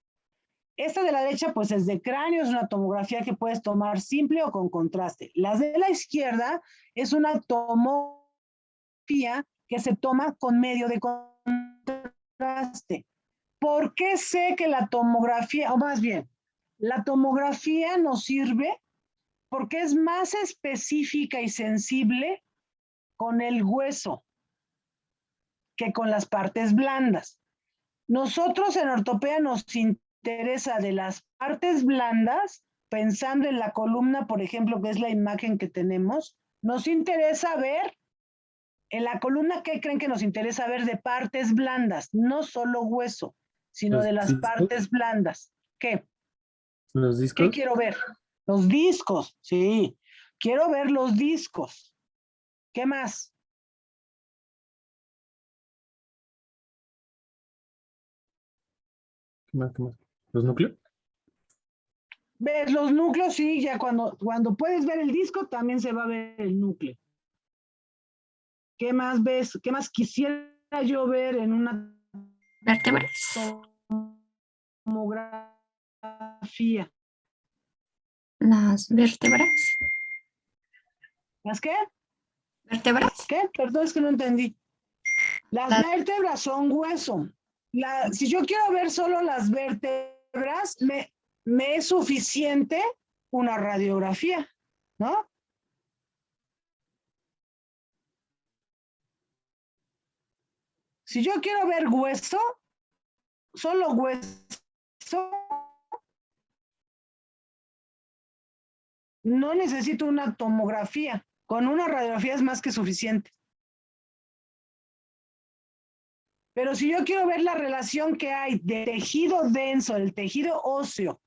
Esta de la derecha, pues es de cráneo, es una tomografía que puedes tomar simple o con contraste. Las de la izquierda es una tomografía que se toma con medio de contraste. ¿Por qué sé que la tomografía, o más bien, la tomografía nos sirve porque es más específica y sensible con el hueso que con las partes blandas? Nosotros en ortopedia nos interesa de las partes blandas, pensando en la columna, por ejemplo, que es la imagen que tenemos, nos interesa ver, en la columna, ¿qué creen que nos interesa ver de partes blandas? No solo hueso, sino Los de las discos. partes blandas. ¿Qué? Los ¿Qué discos. quiero ver? Los discos, sí. Quiero ver los discos. ¿Qué más? ¿Qué más? ¿Qué más? ¿Los núcleos? ¿Ves los núcleos? Sí, ya cuando puedes ver el disco, también se va a ver el núcleo. ¿Qué más ves? ¿Qué más quisiera yo ver en una Vértebras. tomografía? Las vértebras. ¿Las qué? Vértebras. ¿Qué? Perdón, es que no entendí. Las Las- vértebras son hueso. Si yo quiero ver solo las vértebras, me es suficiente una radiografía, ¿no? Si yo quiero ver hueso, solo hueso, no necesito una tomografía. Con una radiografía es más que suficiente. Pero si yo quiero ver la relación que hay de tejido denso, del tejido óseo,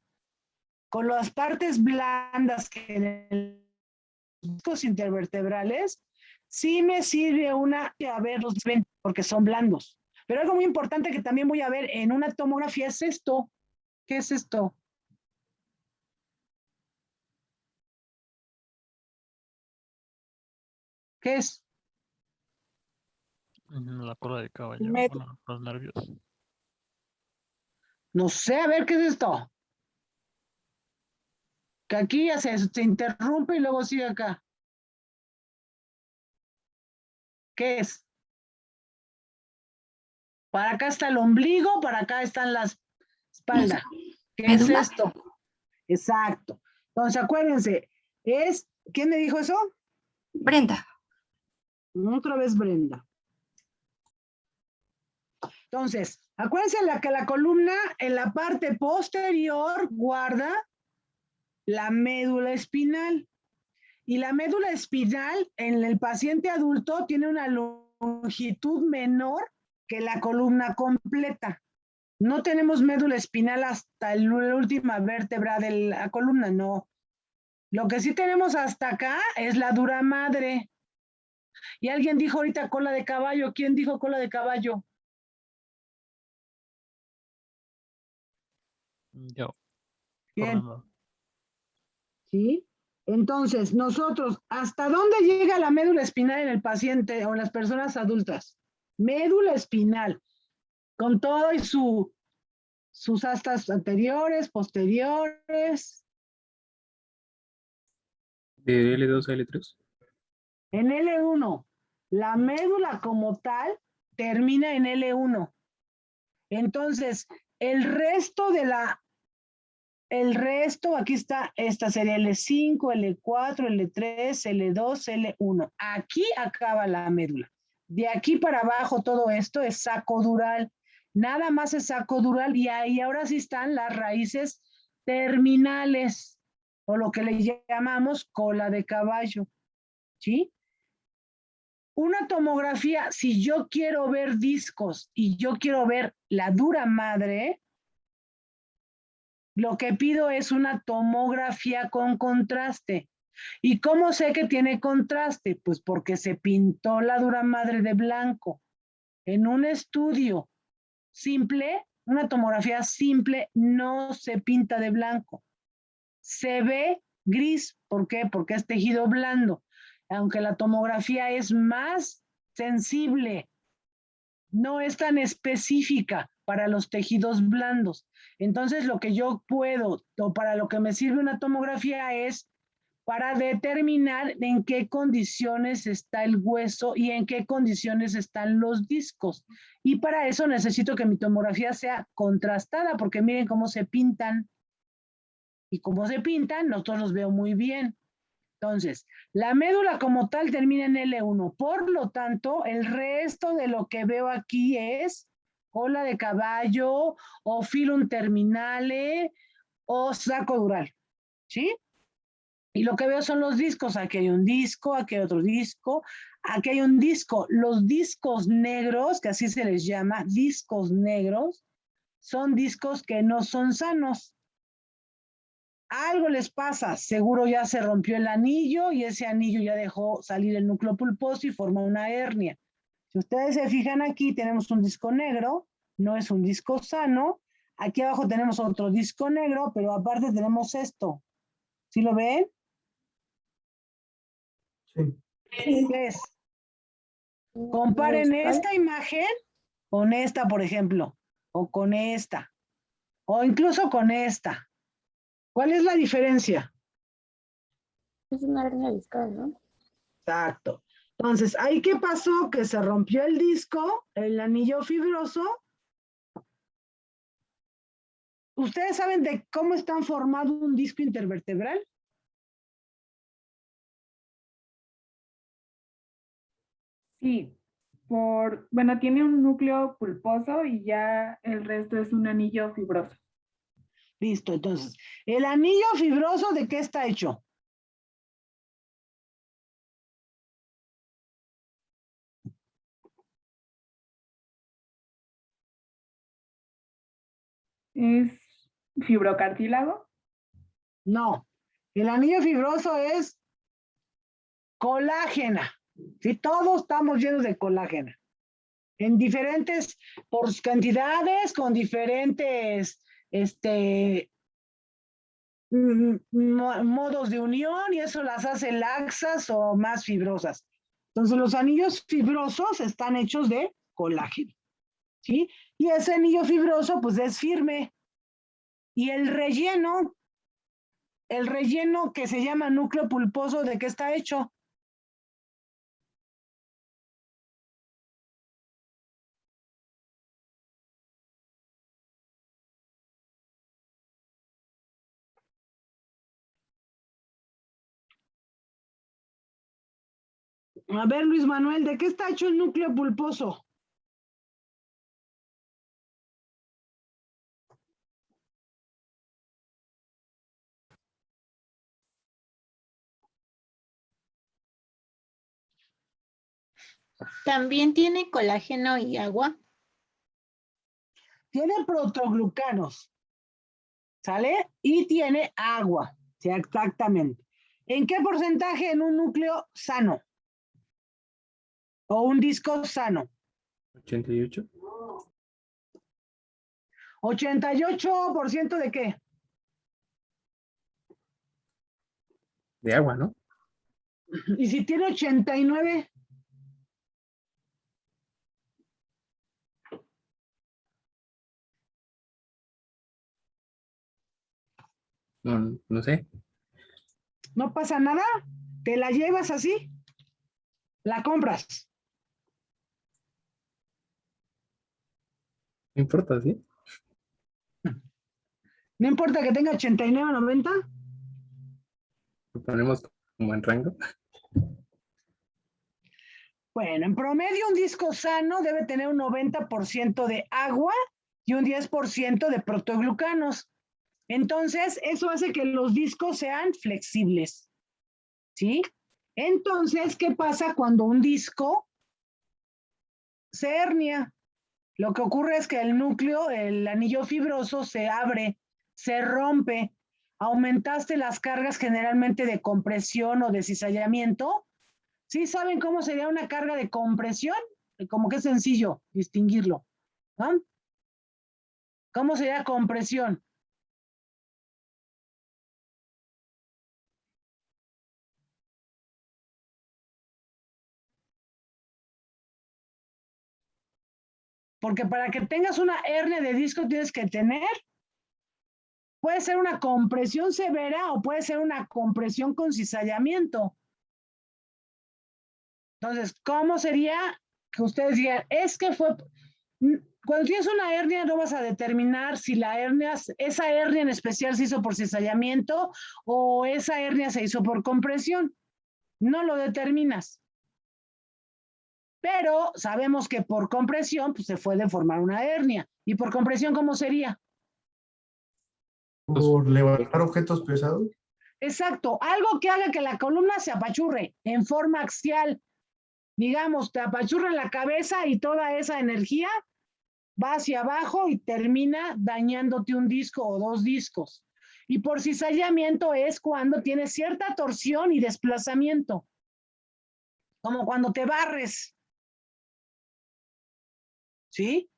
con las partes blandas que en el discos intervertebrales, sí me sirve a ver los porque son blandos. Pero algo muy importante que también voy a ver en una tomografía es esto. ¿Qué es esto? ¿Qué es? La cola de caballo, Me- bueno, los nervios. No sé, a ver, ¿qué es esto? Que aquí ya se interrumpe y luego sigue acá. ¿Qué es? Para acá está el ombligo, para acá están las espaldas. ¿Qué es Médula. esto? Exacto. Entonces, acuérdense, ¿quién me dijo eso? Brenda. Otra vez Brenda. Entonces, acuérdense que la columna en la parte posterior guarda la médula espinal. Y la médula espinal en el paciente adulto tiene una longitud menor que la columna completa. No tenemos médula espinal hasta la última vértebra de la columna, no. Lo que sí tenemos hasta acá es la dura madre. Y alguien dijo ahorita cola de caballo. ¿Quién dijo cola de caballo? Yo, ¿Quién? Fernando. ¿Sí? Entonces, nosotros, ¿hasta dónde llega la médula espinal en el paciente o en las personas adultas? Médula espinal, con todo y sus astas anteriores, posteriores. De L2 a L3. En L1, la médula como tal termina en L1. Entonces, el resto, aquí está, esta sería L5, L4, L3, L2, L1. Aquí acaba la médula. De aquí para abajo todo esto es saco dural. Nada más es saco dural y ahí ahora sí están las raíces terminales o lo que le llamamos cola de caballo. ¿Sí? Una tomografía, si yo quiero ver discos y yo quiero ver la dura madre, lo que pido es una tomografía con contraste. ¿Y cómo sé que tiene contraste? Pues porque se pintó la dura madre de blanco. En un estudio simple, una tomografía simple no se pinta de blanco. Se ve gris. ¿Por qué? Porque es tejido blando. Aunque la tomografía es más sensible, no es tan específica. para los tejidos blandos. Entonces, lo que yo puedo, o para lo que me sirve una tomografía es para determinar en qué condiciones está el hueso y en qué condiciones están los discos. Y para eso necesito que mi tomografía sea contrastada, porque miren cómo se pintan. Y cómo se pintan, nosotros los veo muy bien. Entonces, la médula como tal termina en L1. Por lo tanto, el resto de lo que veo aquí es cola de caballo o filum terminale o saco dural. ¿Sí? Y lo que veo son los discos. Aquí hay un disco, aquí hay otro disco, aquí hay un disco. Los discos negros, que así se les llama, discos negros, son discos que no son sanos. Algo les pasa, seguro ya se rompió el anillo y ese anillo ya dejó salir el núcleo pulposo y forma una hernia. Si ustedes se fijan aquí, tenemos un disco negro, no es un disco sano. Aquí abajo tenemos otro disco negro, pero aparte tenemos esto. ¿Sí lo ven? Sí. ¿Qué es? Comparen esta imagen con esta, por ejemplo, o con esta, o incluso con esta. ¿Cuál es la diferencia? Es una hernia discal, ¿no? Exacto. Entonces, ¿ahí qué pasó? Que se rompió el disco, el anillo fibroso. ¿Ustedes saben de cómo está formado un disco intervertebral? Sí, bueno, tiene un núcleo pulposo y ya el resto es un anillo fibroso. Listo, entonces, ¿el anillo fibroso de qué está hecho? ¿Es fibrocartílago? No, el anillo fibroso es colágena. Sí, todos estamos llenos de colágena. En diferentes por cantidades, con diferentes modos de unión y eso las hace laxas o más fibrosas. Entonces los anillos fibrosos están hechos de colágeno, ¿sí? Y ese anillo fibroso pues es firme. Y el relleno que se llama núcleo pulposo, ¿de qué está hecho? A ver, Luis Manuel, ¿de qué está hecho el núcleo pulposo? También tiene colágeno y agua. Tiene protoglucanos, ¿sale? Y tiene agua, sí, exactamente. ¿En qué porcentaje en un núcleo sano? O un disco sano. 88. 88% de qué? De agua, ¿no? Y si tiene 89, No, no sé. no pasa nada, te la llevas así, la compras. No importa, ¿sí? No importa que tenga 89 o 90. Lo ponemos como en rango. Bueno, en promedio un disco sano debe tener un 90% de agua y un 10% de protoglucanos. Entonces, eso hace que los discos sean flexibles. ¿Sí? Entonces, ¿qué pasa cuando un disco se hernia? Lo que ocurre es que el núcleo, el anillo fibroso, se abre, se rompe. Aumentaste las cargas generalmente de compresión o de cizallamiento. ¿Sí saben cómo sería una carga de compresión? Como que es sencillo distinguirlo, ¿no? ¿Cómo sería compresión? porque para que tengas una hernia de disco tienes que tener, puede ser una compresión severa o puede ser una compresión con cizallamiento. Entonces, ¿cómo sería que ustedes digan, es que fue, cuando tienes una hernia no vas a determinar si la hernia, esa hernia en especial se hizo por cizallamiento o esa hernia se hizo por compresión? No lo determinas. Pero sabemos que por compresión pues, se puede formar una hernia. ¿Y por compresión cómo sería? Por levantar objetos pesados. Exacto, algo que haga que la columna se apachurre en forma axial. Digamos, te apachurra la cabeza y toda esa energía va hacia abajo y termina dañándote un disco o dos discos. Y por cizallamiento es cuando tienes cierta torsión y desplazamiento, como cuando te barres. ¿Sí?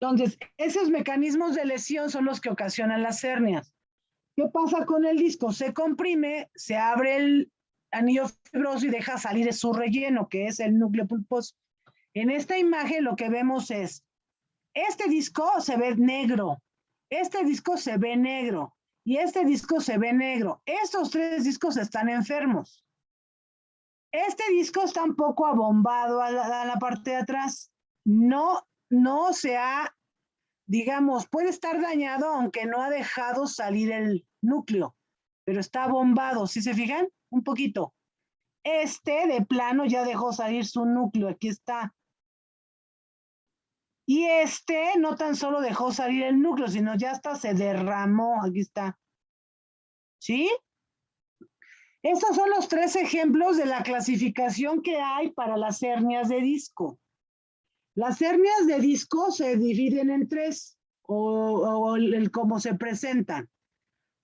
Entonces, esos mecanismos de lesión son los que ocasionan las hernias. ¿Qué pasa con el disco? Se comprime, se abre el anillo fibroso y deja salir su relleno, que es el núcleo pulposo. En esta imagen lo que vemos es, este disco se ve negro, este disco se ve negro y este disco se ve negro. Estos tres discos están enfermos. Este disco está un poco abombado a la parte de atrás. No se ha, digamos, puede estar dañado aunque no ha dejado salir el núcleo, pero está abombado. ¿Sí se fijan? Un poquito. Este de plano ya dejó salir su núcleo. Aquí está. Y este no tan solo dejó salir el núcleo, sino ya hasta se derramó. Aquí está. ¿Sí? Estos son los 3 ejemplos de la clasificación que hay para las hernias de disco. Las hernias de disco se dividen en 3, o el cómo se presentan,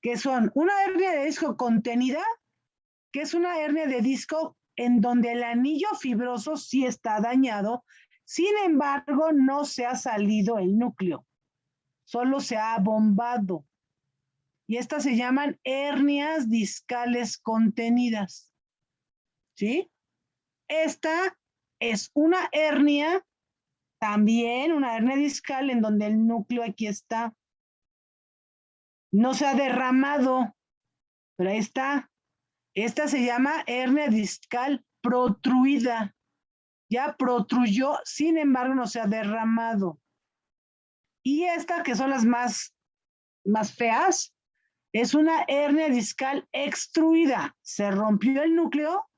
que son una hernia de disco contenida, que es una hernia de disco en donde el anillo fibroso sí está dañado, sin embargo no se ha salido el núcleo, solo se ha bombado. Y estas se llaman hernias discales contenidas. ¿Sí? Esta es una hernia, también una hernia discal en donde el núcleo aquí está. No se ha derramado, pero ahí está. Esta se llama hernia discal protruida. Ya protruyó, sin embargo no se ha derramado. Y esta, que son las más feas, es una hernia discal extruida. Se rompió el núcleo,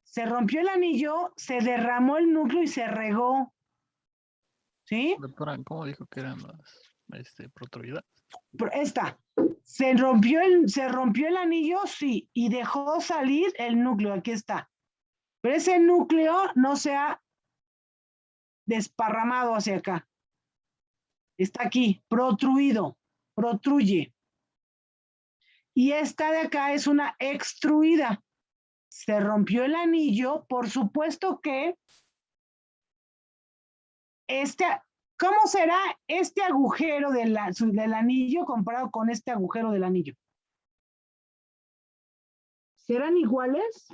se rompió el anillo, se derramó el núcleo y se regó. ¿Sí? Doctora, ¿cómo dijo que eran las protruidas? Esta. Se rompió el anillo, sí, y dejó salir el núcleo. Aquí está. Pero ese núcleo no se ha desparramado hacia acá. Está aquí, protruido, protruye. Y esta de acá es una extruida. Se rompió el anillo, por supuesto que ¿cómo será este agujero del anillo comparado con este agujero del anillo? ¿Serán iguales?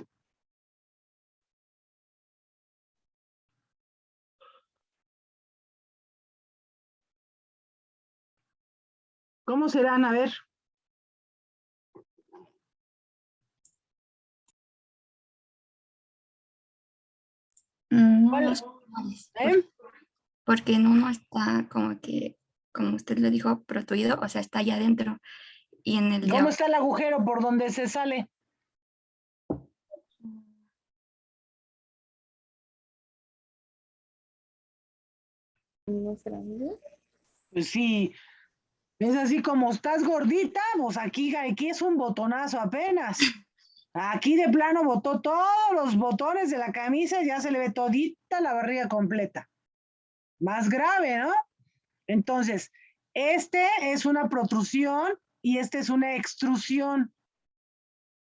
¿Cómo serán? A ver. No son iguales, porque en uno está como que, como usted lo dijo, protruido, o sea, está allá adentro. Y en el de ¿Cómo está el agujero por donde se sale? Pues sí, es así como estás gordita, pues aquí es un botonazo apenas. Aquí de plano botó todos los botones de la camisa y ya se le ve todita la barriga completa. Más grave, ¿no? Entonces, este es una protrusión y este es una extrusión.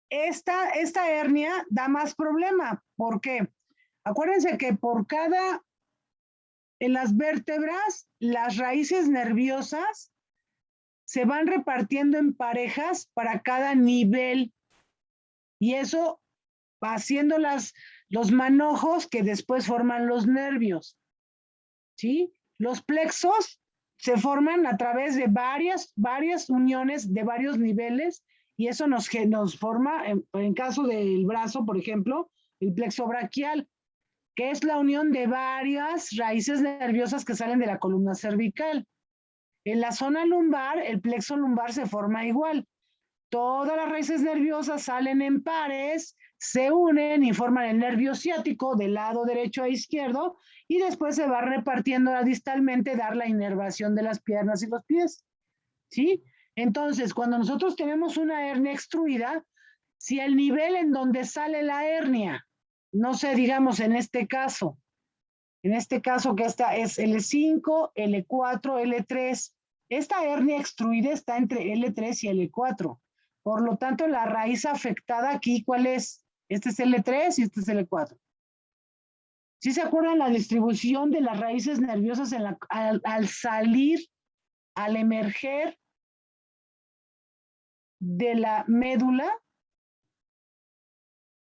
Esta hernia da más problema. ¿Por qué? Acuérdense que en las vértebras, las raíces nerviosas se van repartiendo en parejas para cada nivel. Y eso va haciendo los manojos que después forman los nervios. ¿sí? Los plexos se forman a través de varias uniones de varios niveles y eso nos forma, en caso del brazo, por ejemplo, el plexo braquial, que es la unión de varias raíces nerviosas que salen de la columna cervical. En la zona lumbar, el plexo lumbar se forma igual. Todas las raíces nerviosas salen en pares, se unen y forman el nervio ciático del lado derecho a izquierdo y después se va repartiendo distalmente, dar la inervación de las piernas y los pies. ¿Sí? Entonces, cuando nosotros tenemos una hernia extruida, si el nivel en donde sale la hernia, no sé, digamos en este caso que esta es L5, L4, L3, esta hernia extruida está entre L3 y L4. Por lo tanto, la raíz afectada aquí, ¿cuál es? Este es L3 y este es L4. ¿Sí se acuerdan la distribución de las raíces nerviosas al salir, al emerger de la médula?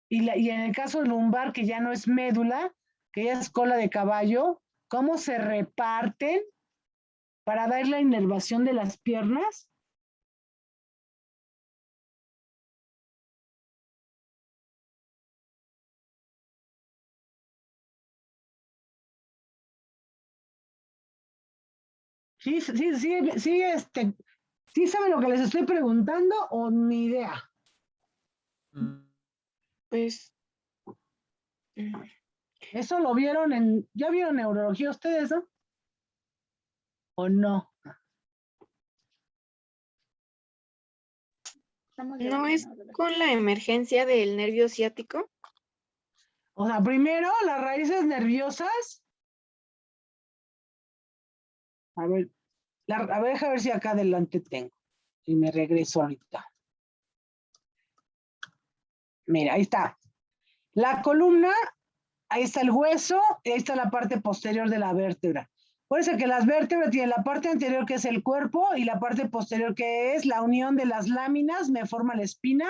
Y en el caso lumbar, que ya no es médula, que ya es cola de caballo, ¿cómo se reparten para dar la inervación de las piernas? Sí, ¿saben lo que les estoy preguntando o ni idea? Pues, Eso lo vieron ¿ya vieron neurología ustedes, no? ¿O no? ¿no es con la emergencia del nervio ciático? O sea, primero las raíces nerviosas. A ver, deja ver si acá adelante tengo. Y me regreso ahorita. Mira, ahí está. La columna, ahí está el hueso, y ahí está la parte posterior de la vértebra. Por eso que las vértebras tienen la parte anterior que es el cuerpo y la parte posterior que es la unión de las láminas, me forma la espina.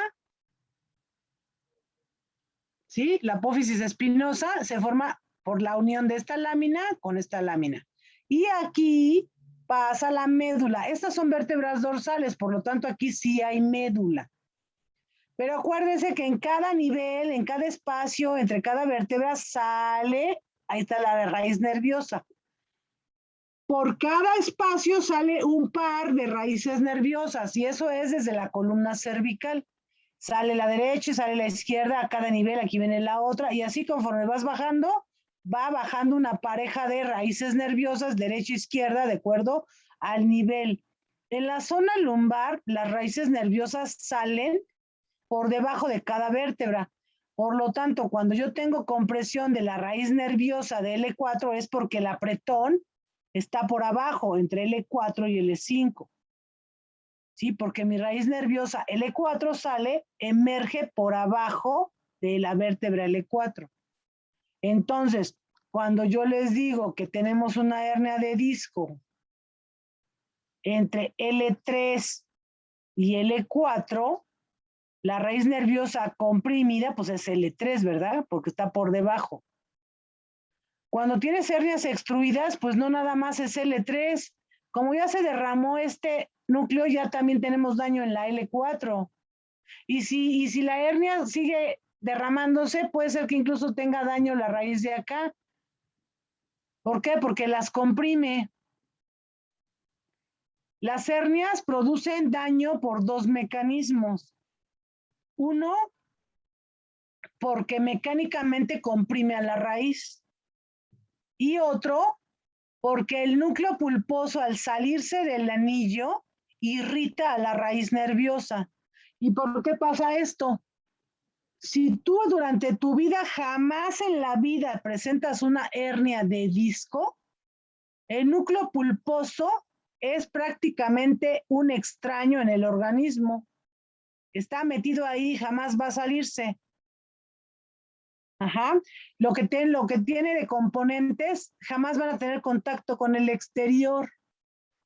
¿Sí? La apófisis espinosa se forma por la unión de esta lámina con esta lámina. Y aquí pasa la médula. Estas son vértebras dorsales, por lo tanto aquí sí hay médula. Pero acuérdense que en cada nivel, en cada espacio, entre cada vértebra sale, ahí está la raíz nerviosa. Por cada espacio sale un par de raíces nerviosas y eso es desde la columna cervical. Sale la derecha y sale la izquierda a cada nivel, aquí viene la otra y así conforme vas bajando, va bajando una pareja de raíces nerviosas derecha e izquierda de acuerdo al nivel. En la zona lumbar, las raíces nerviosas salen por debajo de cada vértebra. Por lo tanto, cuando yo tengo compresión de la raíz nerviosa de L4 es porque el apretón está por abajo, entre L4 y L5. ¿Sí? Porque mi raíz nerviosa L4 sale, emerge por abajo de la vértebra L4. Entonces, cuando yo les digo que tenemos una hernia de disco entre L3 y L4, la raíz nerviosa comprimida, pues es L3, ¿verdad? Porque está por debajo. Cuando tienes hernias extruidas, pues no nada más es L3. Como ya se derramó este núcleo, ya también tenemos daño en la L4. Y si la hernia sigue derramándose, puede ser que incluso tenga daño la raíz de acá. ¿Por qué? Porque las comprime. Las hernias producen daño por dos mecanismos. Uno, porque mecánicamente comprime a la raíz. Y otro, porque el núcleo pulposo al salirse del anillo irrita a la raíz nerviosa. ¿Y por qué pasa esto? Si tú durante tu vida jamás en la vida presentas una hernia de disco, el núcleo pulposo es prácticamente un extraño en el organismo. Está metido ahí, jamás va a salirse. Ajá. Lo que tiene de componentes jamás van a tener contacto con el exterior,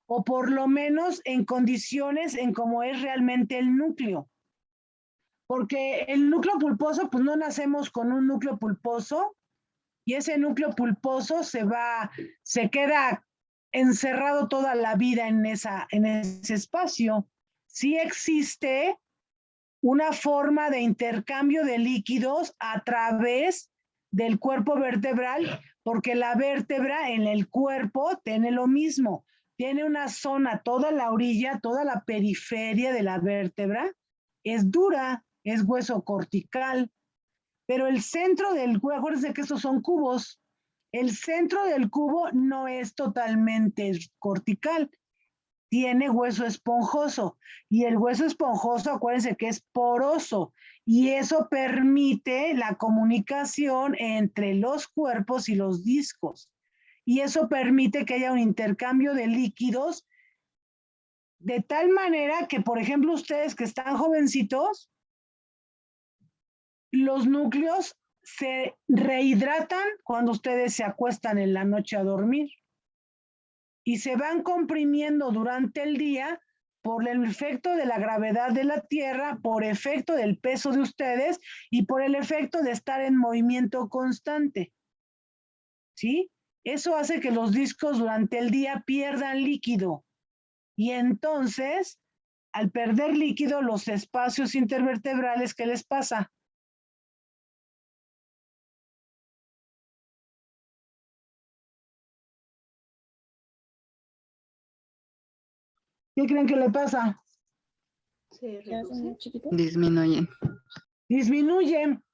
o por lo menos en condiciones en cómo es realmente el núcleo. Porque el núcleo pulposo, pues no nacemos con un núcleo pulposo, y ese núcleo pulposo se queda encerrado toda la vida en ese espacio. Sí existe una forma de intercambio de líquidos a través del cuerpo vertebral, porque la vértebra en el cuerpo tiene lo mismo, tiene una zona, toda la orilla, toda la periferia de la vértebra es dura, es hueso cortical, pero el centro del hueso, acuérdense que estos son cubos, el centro del cubo no es totalmente cortical, tiene hueso esponjoso, y el hueso esponjoso, acuérdense que es poroso, y eso permite la comunicación entre los cuerpos y los discos, y eso permite que haya un intercambio de líquidos, de tal manera que, por ejemplo, ustedes que están jovencitos, los núcleos se rehidratan cuando ustedes se acuestan en la noche a dormir y se van comprimiendo durante el día por el efecto de la gravedad de la Tierra, por efecto del peso de ustedes y por el efecto de estar en movimiento constante. ¿Sí? Eso hace que los discos durante el día pierdan líquido. Y entonces, al perder líquido, los espacios intervertebrales, ¿qué les pasa? ¿Qué creen que le pasa? ¿Se ¿Se hacen muy chiquitos? Disminuyen. Disminuyen,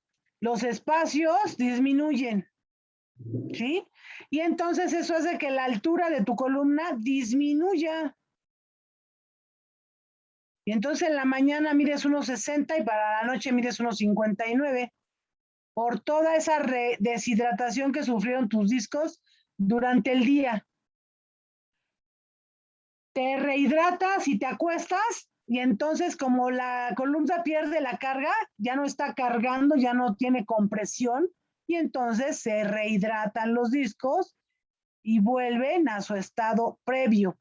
los espacios disminuyen, ¿sí? Y entonces eso hace que la altura de tu columna disminuya. Y entonces en la mañana mides 1,60 y para la noche mides 1,59. Por toda esa deshidratación que sufrieron tus discos durante el día. Te rehidratas y te acuestas y entonces como la columna pierde la carga, ya no está cargando, ya no tiene compresión y entonces se rehidratan los discos y vuelven a su estado previo.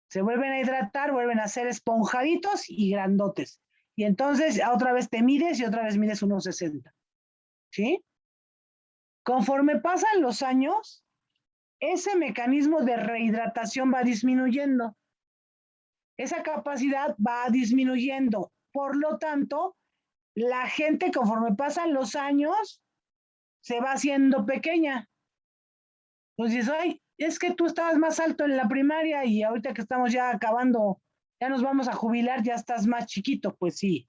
Se vuelven a hidratar, vuelven a ser esponjaditos y grandotes. Y entonces otra vez te mides y otra vez mides 1,60. ¿Sí? Conforme pasan los años, ese mecanismo de rehidratación va disminuyendo. Esa capacidad va disminuyendo. Por lo tanto, la gente conforme pasan los años se va haciendo pequeña. Entonces, ay, es que tú estabas más alto en la primaria y ahorita que estamos ya acabando, ya nos vamos a jubilar, ya estás más chiquito. Pues sí.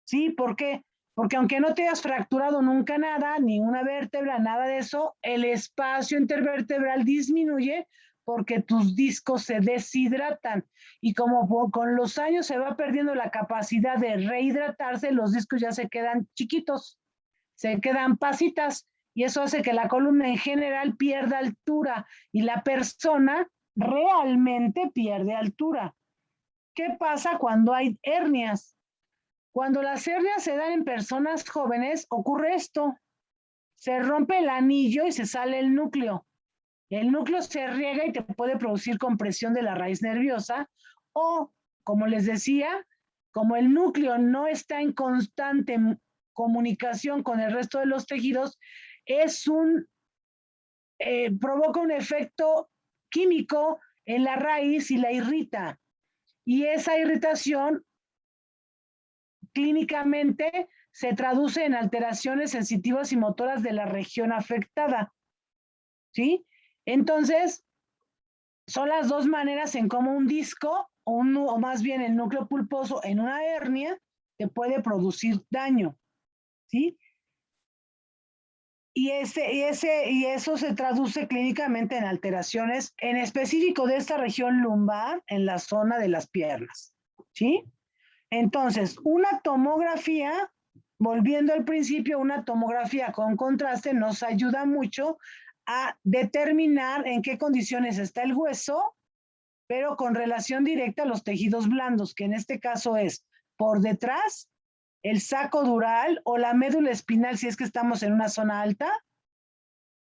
¿Sí? ¿Por qué? Porque aunque no te hayas fracturado nunca nada, ni una vértebra, nada de eso, el espacio intervertebral disminuye porque tus discos se deshidratan y como con los años se va perdiendo la capacidad de rehidratarse, los discos ya se quedan chiquitos, se quedan pasitas y eso hace que la columna en general pierda altura y la persona realmente pierde altura. ¿Qué pasa cuando hay hernias? Cuando las hernias se dan en personas jóvenes, ocurre esto. Se rompe el anillo y se sale el núcleo. El núcleo se riega y te puede producir compresión de la raíz nerviosa o, como les decía, como el núcleo no está en constante comunicación con el resto de los tejidos, provoca un efecto químico en la raíz y la irrita. Y esa irritación clínicamente se traduce en alteraciones sensitivas y motoras de la región afectada. ¿Sí? Entonces, son las dos maneras en cómo un disco, o más bien el núcleo pulposo en una hernia, te puede producir daño. ¿Sí? Y eso se traduce clínicamente en alteraciones, en específico de esta región lumbar, en la zona de las piernas. ¿Sí? Entonces, una tomografía, volviendo al principio, una tomografía con contraste nos ayuda mucho a determinar en qué condiciones está el hueso, pero con relación directa a los tejidos blandos, que en este caso es por detrás, el saco dural o la médula espinal si es que estamos en una zona alta,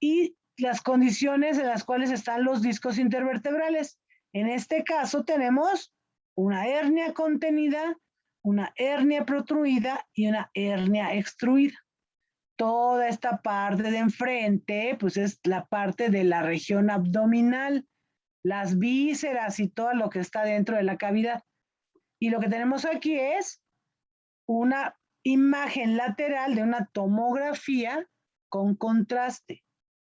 y las condiciones en las cuales están los discos intervertebrales. En este caso tenemos una hernia contenida, una hernia protruida y una hernia extruida. toda esta parte de enfrente, pues es la parte de la región abdominal, las vísceras y todo lo que está dentro de la cavidad. Y lo que tenemos aquí es una imagen lateral de una tomografía con contraste,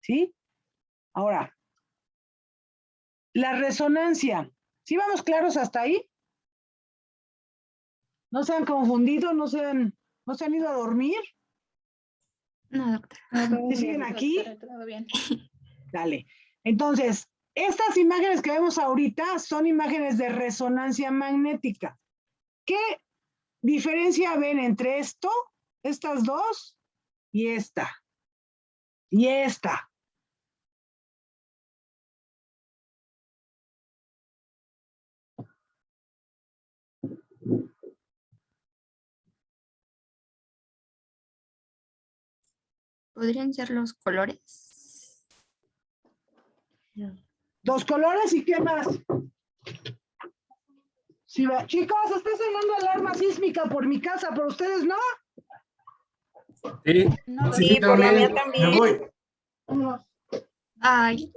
¿sí? Ahora, la resonancia, ¿sí vamos claros hasta ahí? ¿No se han confundido? ¿No se han ido a dormir? No, doctora. ¿Sí siguen aquí? Todo bien. Dale. Entonces, estas imágenes que vemos ahorita son imágenes de resonancia magnética. ¿Qué diferencia ven entre esto, estas dos, y esta? Y esta. ¿Podrían ser los colores? Dos colores y qué más. Sí, chicos, está sonando alarma sísmica por mi casa, pero ustedes no. Sí, No, sí, Sí, por la mía Me también. voy. Vámonos. Ay,